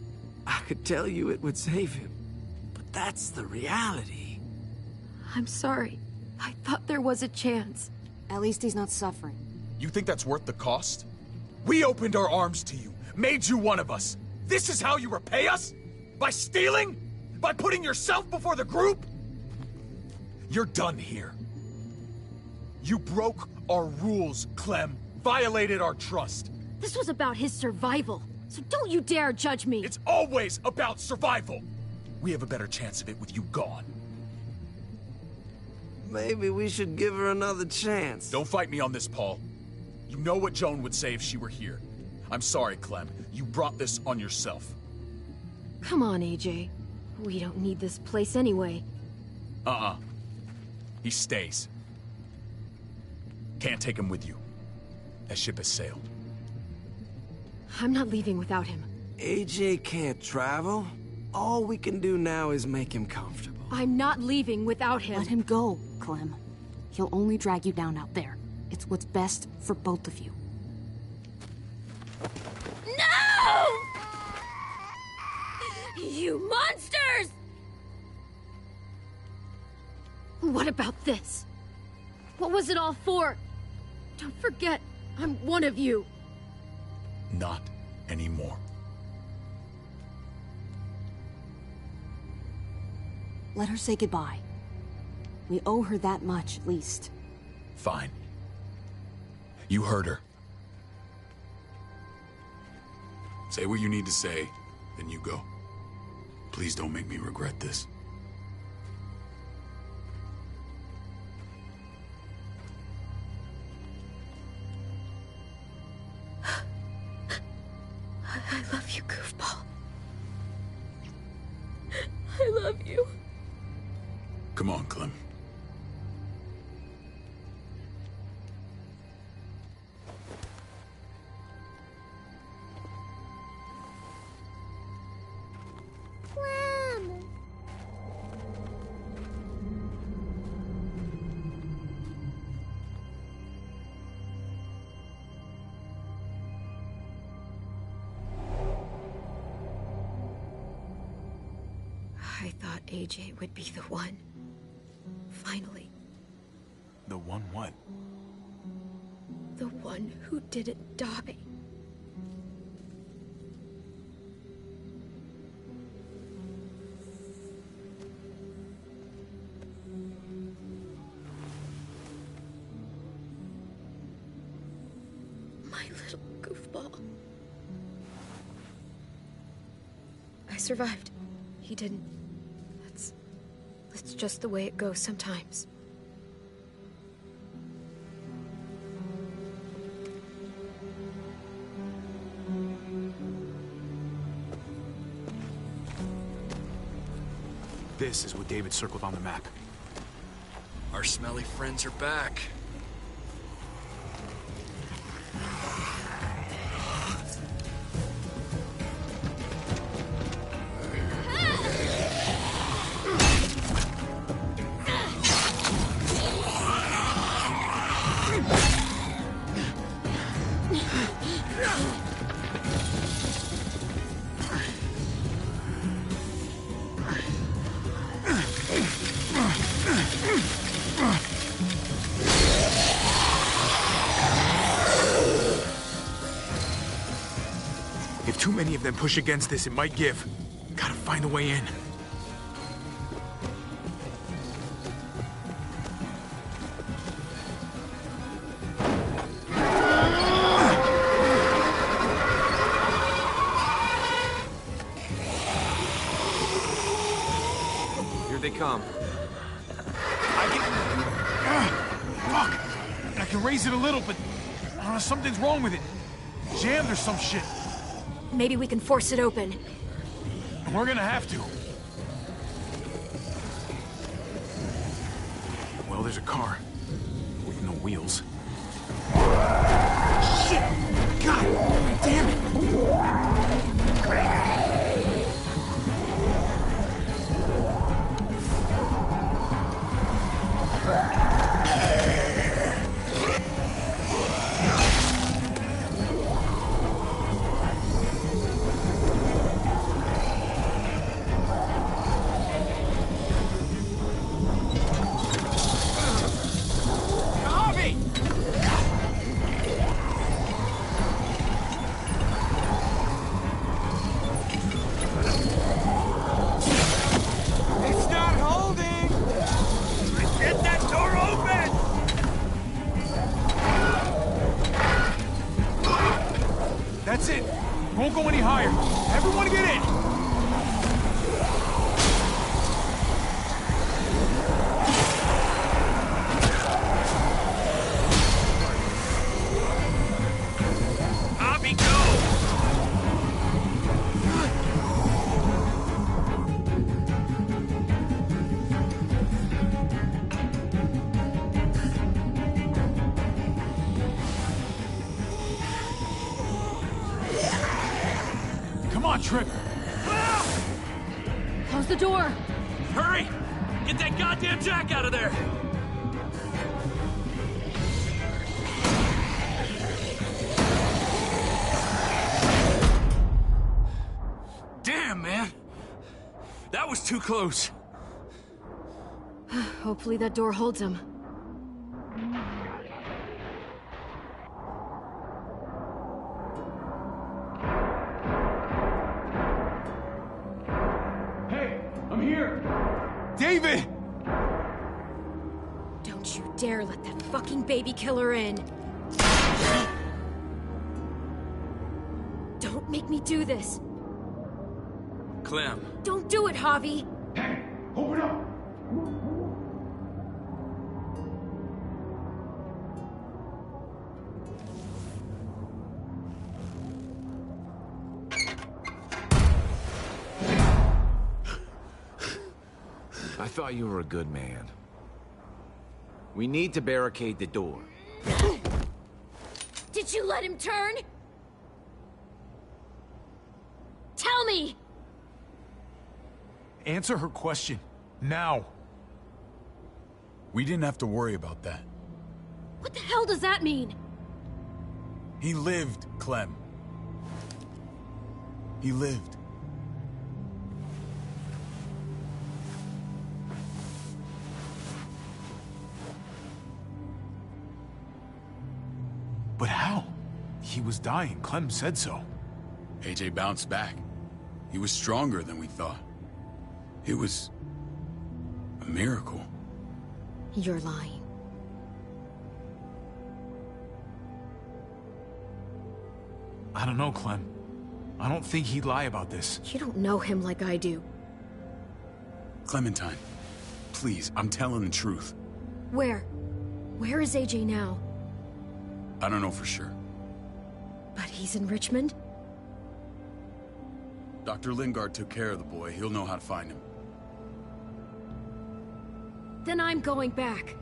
I could tell you it would save him. But that's the reality. I'm sorry. I thought there was a chance. At least he's not suffering. You think that's worth the cost? We opened our arms to you, made you one of us. This is how you repay us? By stealing? By putting yourself before the group? You're done here. You broke our rules, Clem. Violated our trust. This was about his survival, so don't you dare judge me. It's always about survival. We have a better chance of it with you gone. Maybe we should give her another chance. Don't fight me on this, Paul. You know what Joan would say if she were here. I'm sorry, Clem. You brought this on yourself. Come on, AJ. We don't need this place anyway. He stays. Can't take him with you. That ship has sailed. I'm not leaving without him. AJ can't travel. All we can do now is make him comfortable. I'm not leaving without him. Let him go, Clem. He'll only drag you down out there. It's what's best for both of you. No! You monsters! What about this? What was it all for? Don't forget, I'm one of you. Not anymore. Let her say goodbye. We owe her that much, at least. Fine. You heard her. Say what you need to say, then you go. Please don't make me regret this. I love you, goofball. I love you. Come on, Clem. I thought AJ would be the one. Finally. The one what? The one who didn't die. My little goofball. I survived. He didn't. That's just the way it goes sometimes. This is what David circled on the map. Our smelly friends are back. If too many of them push against this, it might give. Gotta find a way in. Here they come. Fuck! I can raise it a little, but I don't know, something's wrong with it. Jammed or some shit. Maybe we can force it open. We're gonna have to. Well, there's a car. With no wheels. Shit! God damn it! That's it. Won't go any higher. Everyone get in. Abby, go! Come on, Trip. Close the door. Hurry! Get that goddamn jack out of there! Damn, man! That was too close. Hopefully that door holds him. Hey, I'm here. David! Don't you dare let that fucking baby killer in. Don't make me do this. Clem. Don't do it, Javi. Hey, open up! I thought you were a good man. We need to barricade the door. Did you let him turn? Tell me! Answer her question. Now. We didn't have to worry about that. What the hell does that mean? He lived, Clem. He lived. But how? He was dying. Clem said so. AJ bounced back. He was stronger than we thought. It was a miracle. You're lying. I don't know, Clem. I don't think he'd lie about this. You don't know him like I do. Clementine, please, I'm telling the truth. Where? Where is AJ now? I don't know for sure. But he's in Richmond? Dr. Lingard took care of the boy. He'll know how to find him. Then I'm going back.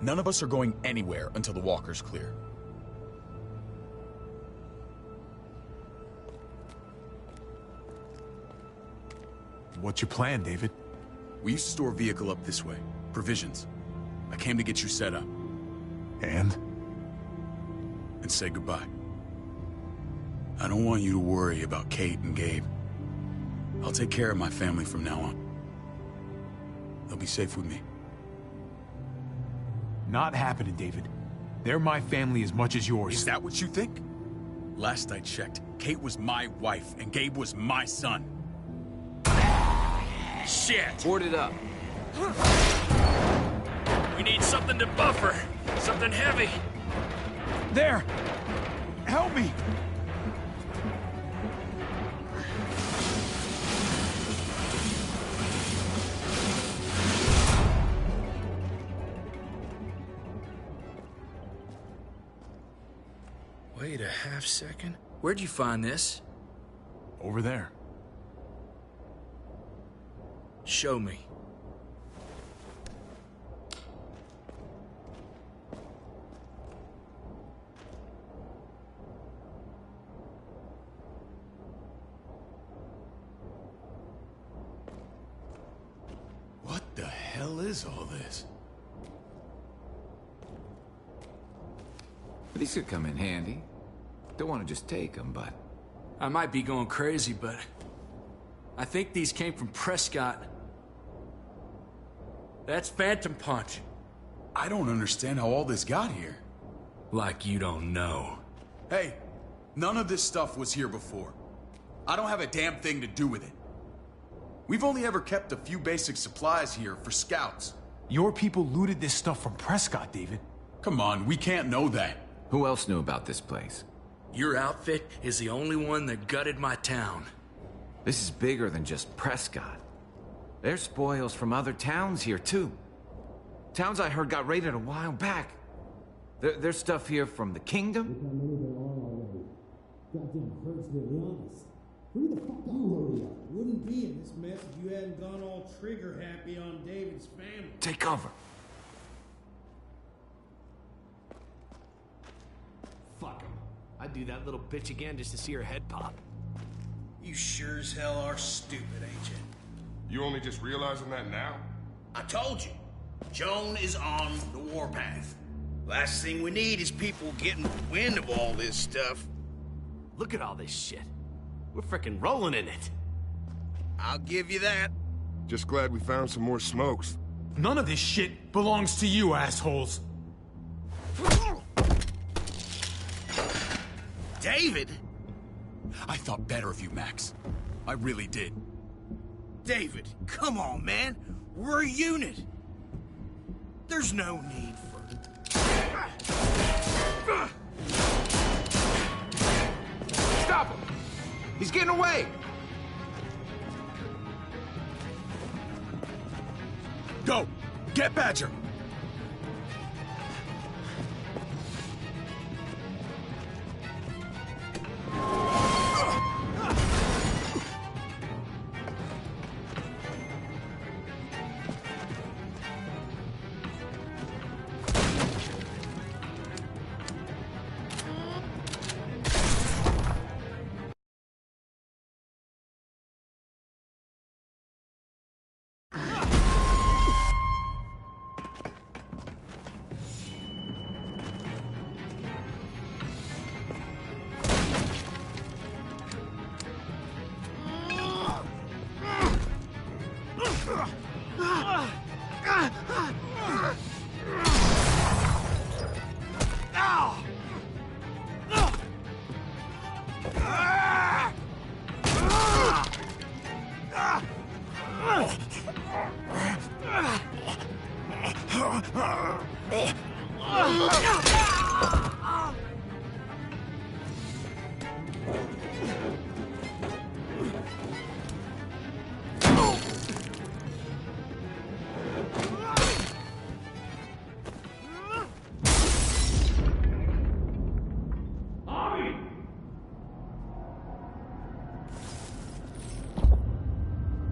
None of us are going anywhere until the walker's clear. What's your plan, David? We used to store a vehicle up this way. Provisions. I came to get you set up. And say goodbye. I don't want you to worry about Kate and Gabe. I'll take care of my family from now on. They'll be safe with me. Not happening, David. They're my family as much as yours. Is that what you think? Last I checked, Kate was my wife and Gabe was my son. Shit! Board it up. We need something to buffer. Something heavy. There! Help me! Wait a half second. Where'd you find this? Over there. Show me. What the hell is all this? These could come in handy. Don't want to just take them, but... I might be going crazy, but... I think these came from Prescott. That's Phantom Punch. I don't understand how all this got here. Like you don't know. Hey, none of this stuff was here before. I don't have a damn thing to do with it. We've only ever kept a few basic supplies here for scouts. Your people looted this stuff from Prescott, David. Come on, we can't know that. Who else knew about this place? Your outfit is the only one that gutted my town. This is bigger than just Prescott. There's spoils from other towns here, too. Towns I heard got raided a while back. There's stuff here from the Kingdom. Goddamn hurts to be honest. Who the fuck you hurry up? Wouldn't be in this mess if you hadn't gone all trigger happy on David's family. Take cover. Fuck him. I'd do that little bitch again just to see her head pop. You sure as hell are stupid, ain't you? You only just realizing that now? I told you. Joan is on the warpath. Last thing we need is people getting wind of all this stuff. Look at all this shit. We're frickin' rolling in it. I'll give you that. Just glad we found some more smokes. None of this shit belongs to you, assholes. David? I thought better of you, Max. I really did. David, come on, man. We're a unit. There's no need for... Stop him! He's getting away! Go! Get Badger!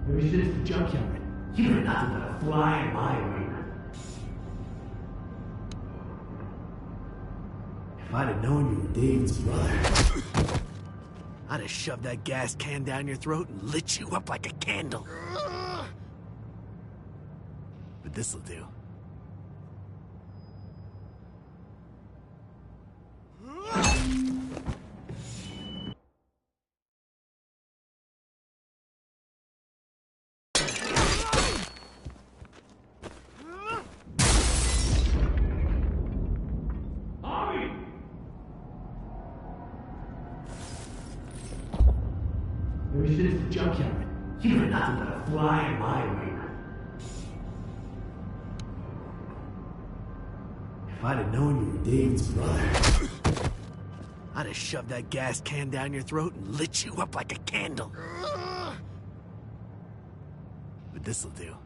Maybe it's the junkyard. You're nothing but a fly in my arena. If I'd have known you were David's brother, I'd have shoved that gas can down your throat and lit you up like a candle. But this'll do. Maybe it's the junkyard. You're nothing but a fly in my arena. If I'd have known you were David's brother, I'd have shoved that gas can down your throat and lit you up like a candle. But this'll do.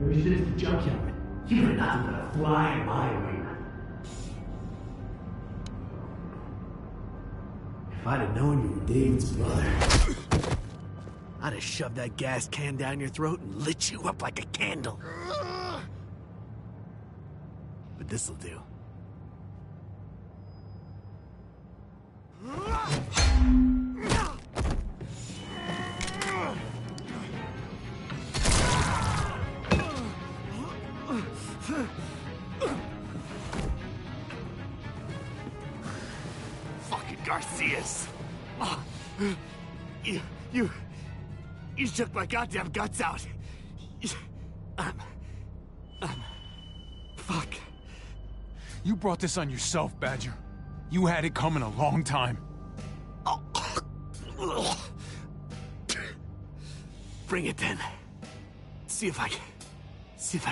Maybe it's the junkyard. You're nothing but a fly in my arena. If I'd have known you were David's brother, I'd have shoved that gas can down your throat and lit you up like a candle. But this'll do. Fucking Garcias. Oh, you shook my goddamn guts out. Fuck. You brought this on yourself, Badger. You had it coming a long time. Bring it then. See if I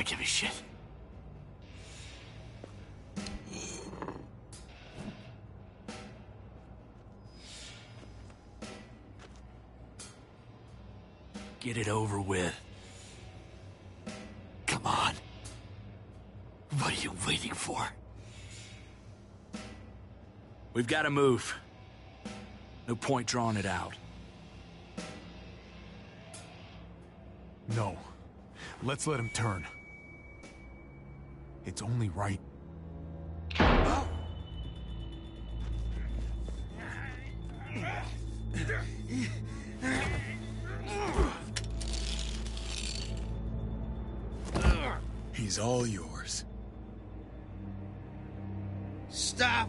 give a shit. Get it over with. Come on. What are you waiting for? We've got to move. No point drawing it out. No. Let's let him turn. It's only right. He's all yours. Stop.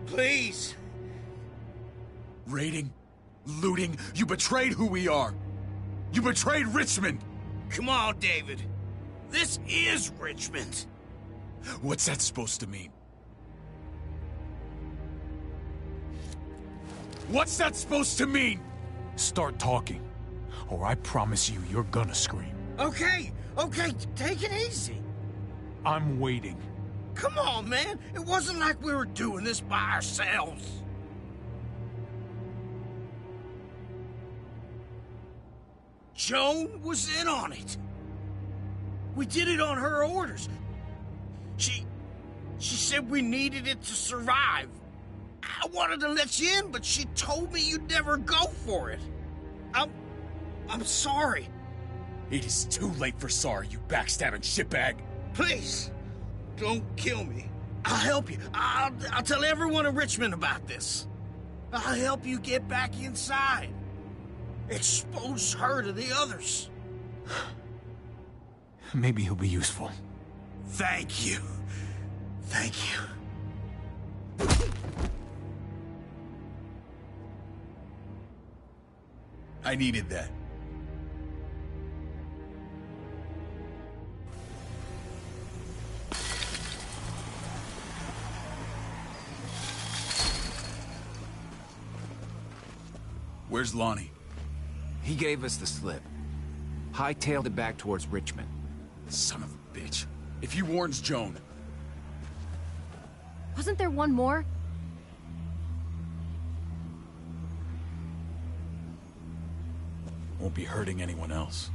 Please. Raiding Looting? You betrayed who we are! You betrayed Richmond! Come on, David. This is Richmond. What's that supposed to mean? What's that supposed to mean? Start talking, or I promise you, you're gonna scream. Okay, take it easy. I'm waiting. Come on, man. It wasn't like we were doing this by ourselves. Joan was in on it. We did it on her orders. She said we needed it to survive. I wanted to let you in, but she told me you'd never go for it. I'm sorry. It is too late for sorry, you backstabbing shitbag. Please, don't kill me. I'll help you. I'll tell everyone in Richmond about this. I'll help you get back inside. Expose her to the others. Maybe he'll be useful. Thank you. Thank you. I needed that. Where's Lonnie? He gave us the slip. Hightailed it back towards Richmond. Son of a bitch. If he warns Joan... Wasn't there one more? Won't be hurting anyone else.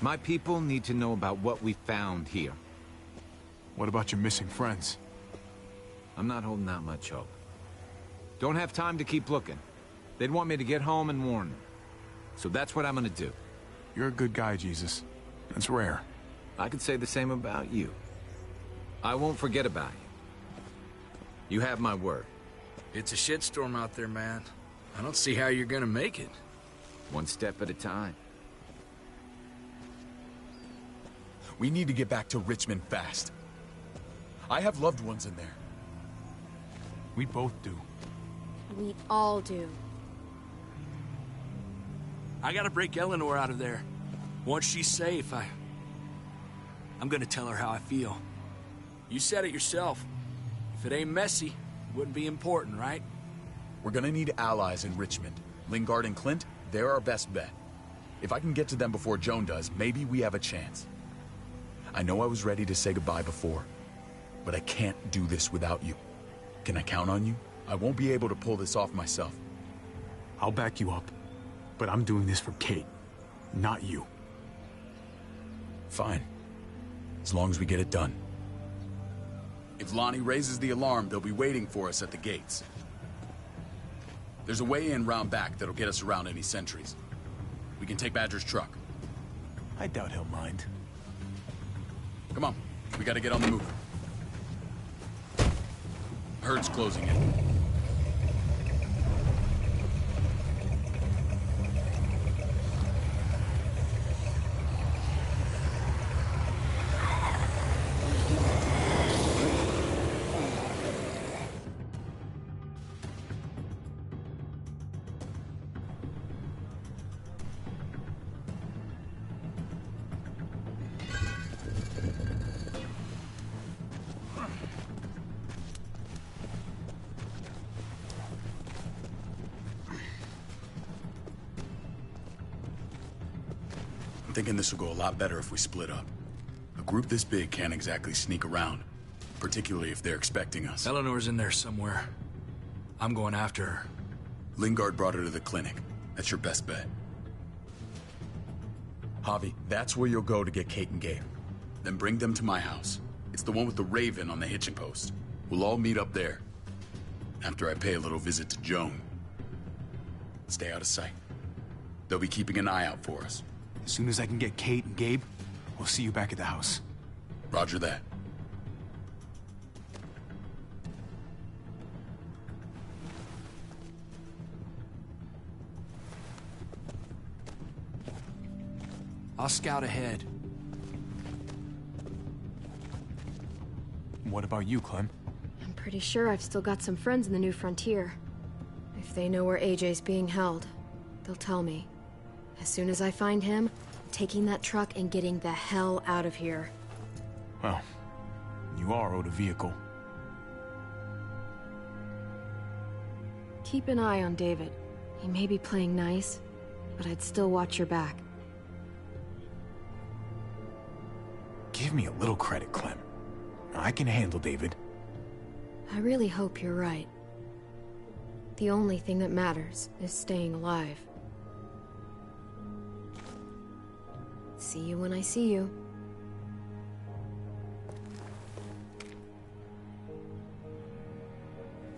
My people need to know about what we found here. What about your missing friends? I'm not holding out much hope. Don't have time to keep looking. They'd want me to get home and warn them. So that's what I'm gonna do. You're a good guy, Jesus. That's rare. I could say the same about you. I won't forget about you. You have my word. It's a shitstorm out there, man. I don't see how you're gonna make it. One step at a time. We need to get back to Richmond fast. I have loved ones in there. We both do. We all do. I gotta break Eleanor out of there. Once she's safe, I'm gonna tell her how I feel. You said it yourself. If it ain't messy, it wouldn't be important, right? We're gonna need allies in Richmond. Lingard and Clint, they're our best bet. If I can get to them before Joan does, maybe we have a chance. I know I was ready to say goodbye before, but I can't do this without you. Can I count on you? I won't be able to pull this off myself. I'll back you up, but I'm doing this for Kate, not you. Fine. As long as we get it done. If Lonnie raises the alarm, they'll be waiting for us at the gates. There's a way in round back that'll get us around any sentries. We can take Badger's truck. I doubt he'll mind. Come on, we gotta get on the move. Herd's closing in. I'm thinking this will go a lot better if we split up. A group this big can't exactly sneak around, particularly if they're expecting us. Eleanor's in there somewhere. I'm going after her. Lingard brought her to the clinic. That's your best bet. Javi, that's where you'll go to get Kate and Gabe. Then bring them to my house. It's the one with the Raven on the hitching post. We'll all meet up there. After I pay a little visit to Joan. Stay out of sight. They'll be keeping an eye out for us. As soon as I can get Kate and Gabe, we'll see you back at the house. Roger that. I'll scout ahead. What about you, Clem? I'm pretty sure I've still got some friends in the new frontier. I If they know where AJ's being held, they'll tell me. As soon as I find him, I'm taking that truck and getting the hell out of here. Well, you are owed a vehicle. Keep an eye on David. He may be playing nice, but I'd still watch your back. Give me a little credit, Clem. I can handle David. I really hope you're right. The only thing that matters is staying alive. See you when I see you.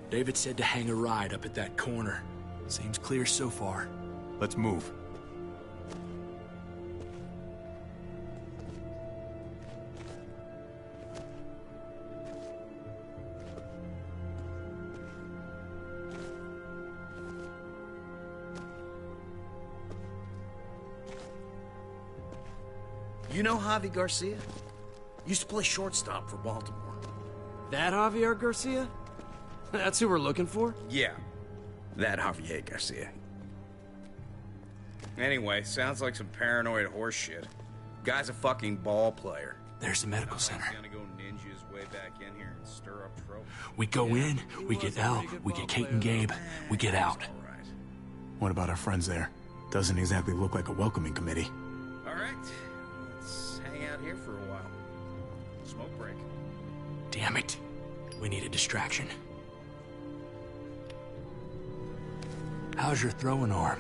David said to hang a ride up at that corner. Seems clear so far. Let's move. You know Javi Garcia? Used to play shortstop for Baltimore. That Javier Garcia? That's who we're looking for? Yeah, that Javier Garcia. Anyway, sounds like some paranoid horse shit. Guy's a fucking ball player. There's the medical center. Gonna go ninja his way back in here and stir up trouble. We go in, we get Elle, we get Kate and Gabe, we get out. What about our friends there? Doesn't exactly look like a welcoming committee. All right, let's hang out here for a while. Smoke break. Damn it. We need a distraction. How's your throwing arm?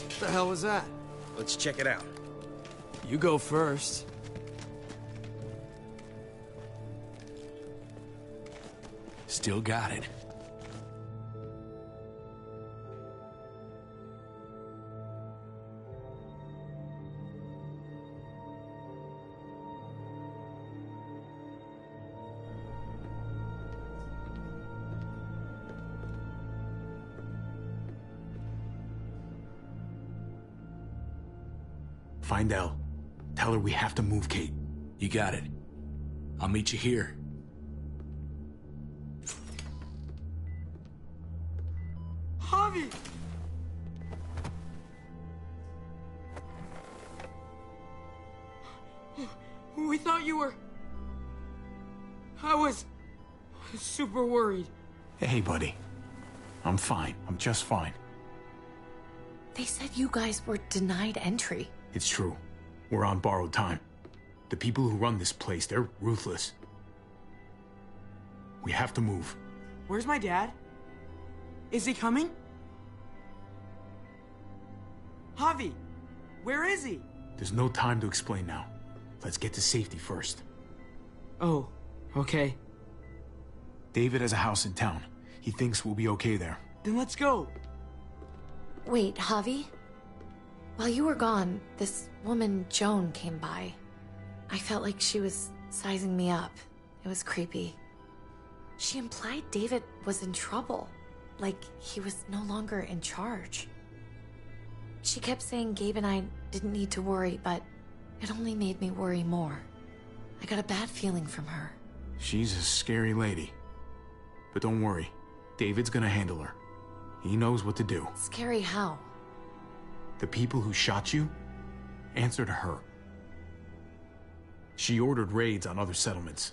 What the hell was that? Let's check it out. You go first. Still got it. Find Elle. Tell her we have to move Kate. You got it. I'll meet you here. Javi! We thought you were... I was super worried. Hey, buddy. I'm fine. I'm just fine. They said you guys were denied entry. It's true. We're on borrowed time. The people who run this place, they're ruthless. We have to move. Where's my dad? Is he coming? Javi, where is he? There's no time to explain now. Let's get to safety first. Oh, okay. David has a house in town. He thinks we'll be okay there. Then let's go. Wait, Javi? While you were gone, this woman, Joan, came by. I felt like she was sizing me up. It was creepy. She implied David was in trouble, like he was no longer in charge. She kept saying Gabe and I didn't need to worry, but it only made me worry more. I got a bad feeling from her. She's a scary lady. But don't worry, David's gonna handle her. He knows what to do. Scary how? The people who shot you answer to her. She ordered raids on other settlements.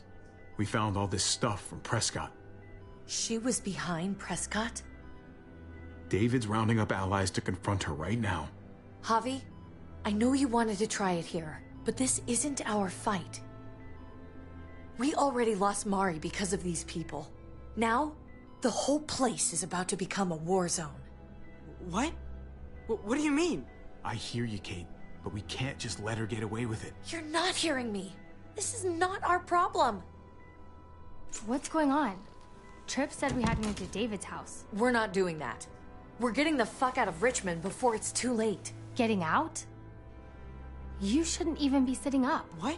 We found all this stuff from Prescott. She was behind Prescott? David's rounding up allies to confront her right now. Javi, I know you wanted to try it here, but this isn't our fight. We already lost Mari because of these people. Now, the whole place is about to become a war zone. What? What do you mean? I hear you, Kate, but we can't just let her get away with it. You're not hearing me. This is not our problem. What's going on? Tripp said we had to move to David's house. We're not doing that. We're getting the fuck out of Richmond before it's too late. Getting out? You shouldn't even be sitting up. What?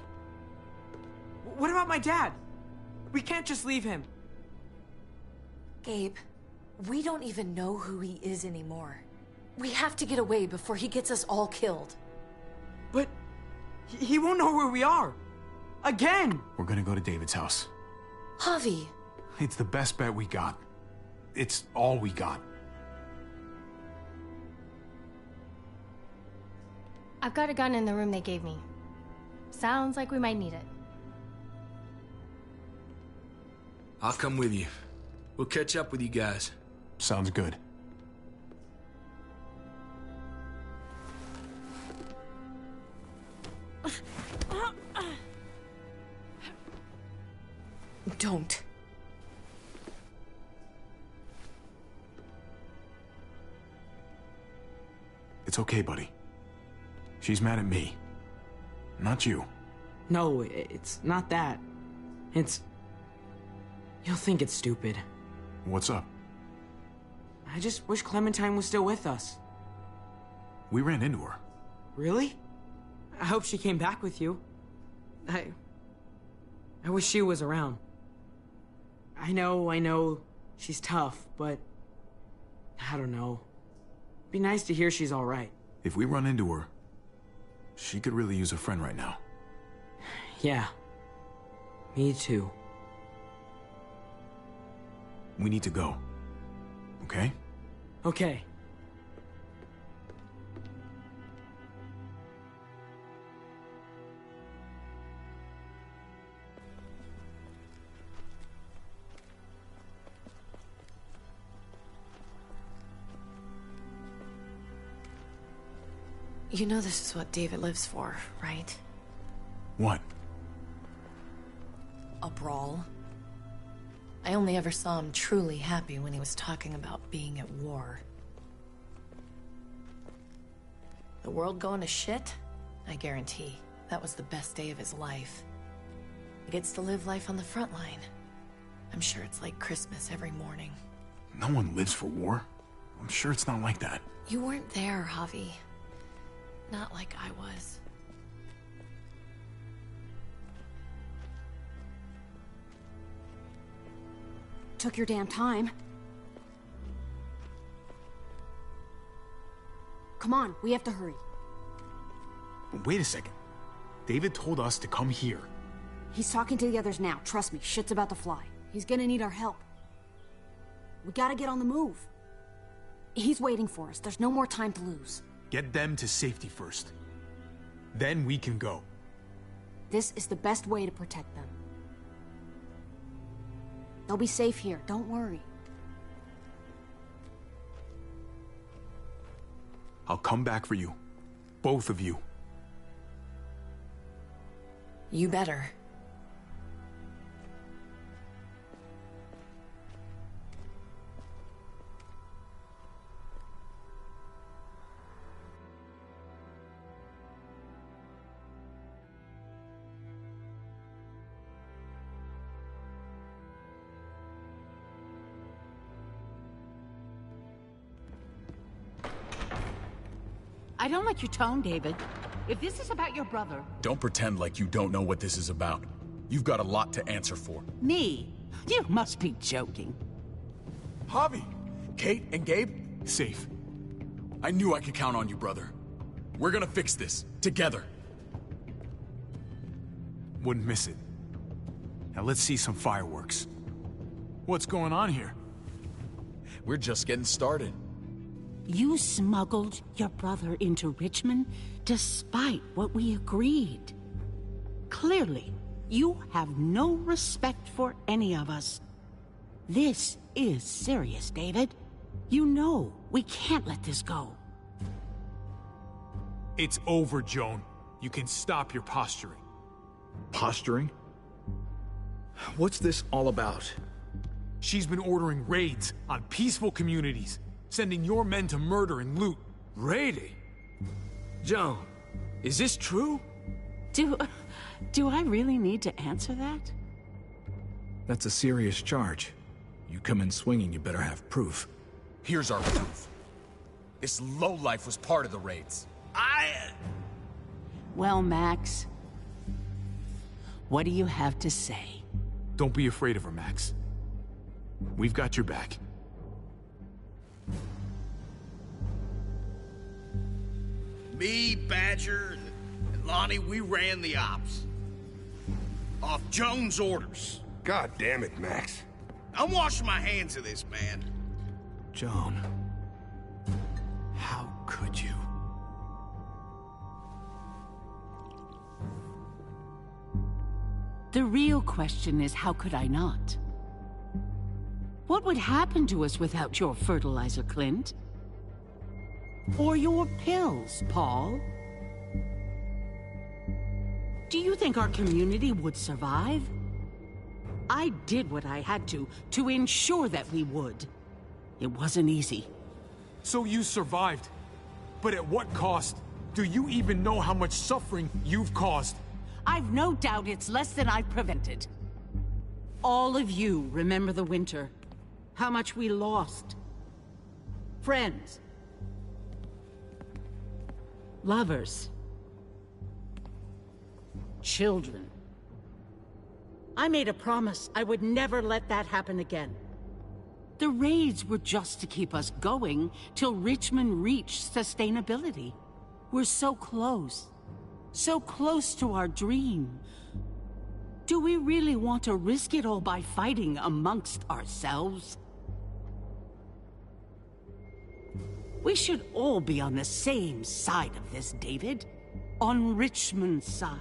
What about my dad? We can't just leave him. Gabe, we don't even know who he is anymore. We have to get away before he gets us all killed. He won't know where we are. Again! We're gonna go to David's house. Javi. It's the best bet we got. It's all we got. I've got a gun in the room they gave me. Sounds like we might need it. I'll come with you. We'll catch up with you guys. Sounds good. Don't. It's okay, buddy. She's mad at me. Not you. No, it's not that. It's... You'll think it's stupid. What's up? I just wish Clementine was still with us. We ran into her. Really? I hope she came back with you. I wish she was around. I know, she's tough, but... I don't know. Be nice to hear she's alright. If we run into her, she could really use a friend right now. Yeah. Me too. We need to go. Okay? Okay. You know this is what David lives for, right? What? A brawl. I only ever saw him truly happy when he was talking about being at war. The world going to shit? I guarantee that was the best day of his life. He gets to live life on the front line. I'm sure it's like Christmas every morning. No one lives for war. I'm sure it's not like that. You weren't there, Javi. Not like I was. Took your damn time. Come on, we have to hurry. Wait a second. David told us to come here. He's talking to the others now. Trust me, shit's about to fly. He's gonna need our help. We gotta get on the move. He's waiting for us. There's no more time to lose. Get them to safety first. Then we can go. This is the best way to protect them. They'll be safe here, don't worry. I'll come back for you. Both of you. You better. I don't like your tone, David. If this is about your brother... Don't pretend like you don't know what this is about. You've got a lot to answer for. Me? You must be joking. Javi! Kate and Gabe? Safe. I knew I could count on you, brother. We're gonna fix this. Together. Wouldn't miss it. Now let's see some fireworks. What's going on here? We're just getting started. You smuggled your brother into Richmond despite what we agreed. Clearly, you have no respect for any of us. This is serious, David. You know we can't let this go. It's over, Joan. You can stop your posturing. Posturing? What's this all about? She's been ordering raids on peaceful communities, sending your men to murder and loot. Raiding? Joan, is this true? Do I really need to answer that? That's a serious charge. You come in swinging, you better have proof. Here's our proof. This lowlife was part of the raids. Well, Max, what do you have to say? Don't be afraid of her, Max. We've got your back. Me, Badger, and Lonnie, we ran the ops. Off Jones' orders. God damn it, Max. I'm washing my hands of this, man. Joan. How could you? The real question is, how could I not? What would happen to us without your fertilizer, Clint? Or your pills, Paul? Do you think our community would survive? I did what I had to ensure that we would. It wasn't easy. So you survived. But at what cost? Do you even know how much suffering you've caused? I've no doubt it's less than I've prevented. All of you remember the winter. How much we lost. Friends. Lovers. Children. I made a promise I would never let that happen again. The raids were just to keep us going till Richmond reached sustainability. We're so close. So close to our dream. Do we really want to risk it all by fighting amongst ourselves? We should all be on the same side of this, David. On Richmond's side.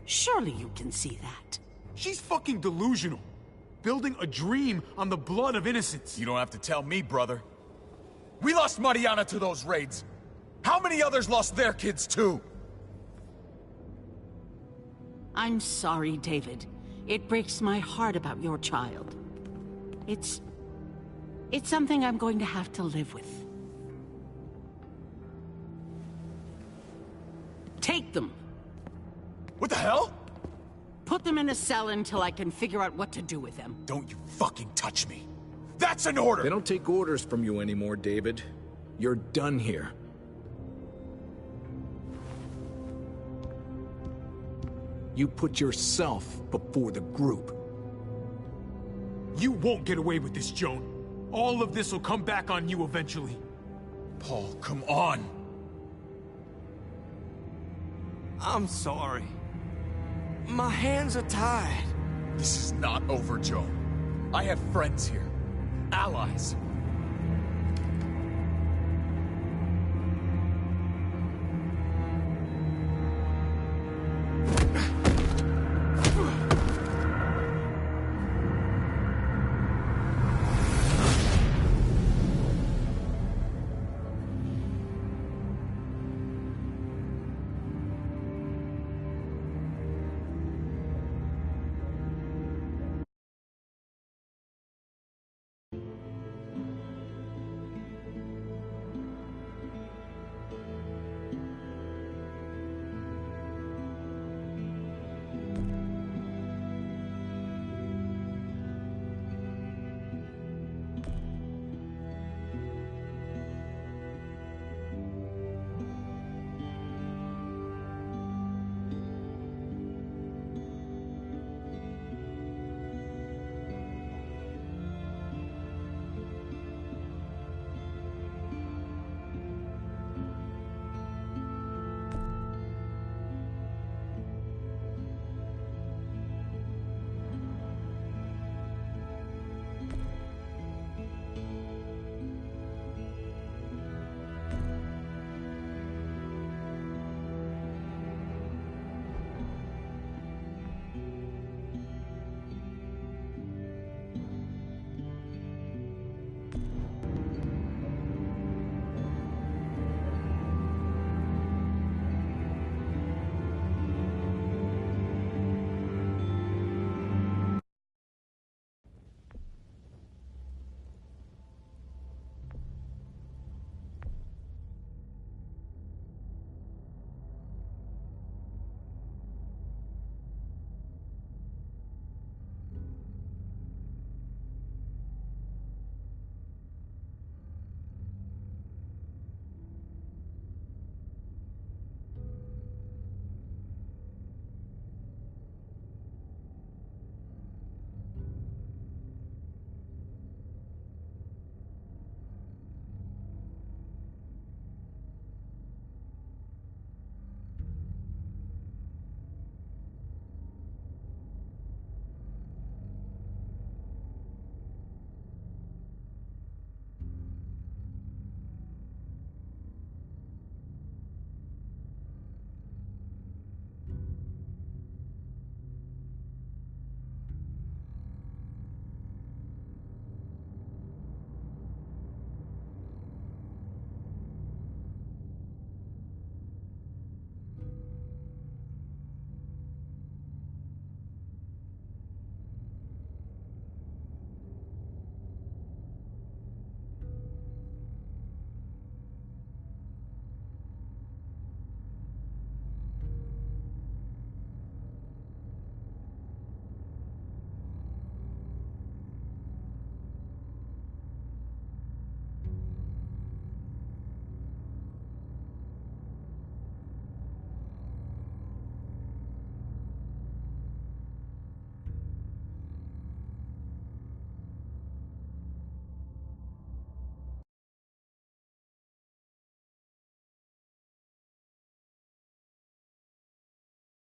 Surely you can see that. She's fucking delusional. Building a dream on the blood of innocents. You don't have to tell me, brother. We lost Mariana to those raids. How many others lost their kids too? I'm sorry, David. It breaks my heart about your child. It's something I'm going to have to live with. Take them. What the hell? Put them in a cell until I can figure out what to do with them. Don't you fucking touch me. That's an order! They don't take orders from you anymore, David. You're done here. You put yourself before the group. You won't get away with this, Joan. All of this will come back on you eventually. Paul, come on! I'm sorry. My hands are tied. This is not over, Joe. I have friends here. Allies.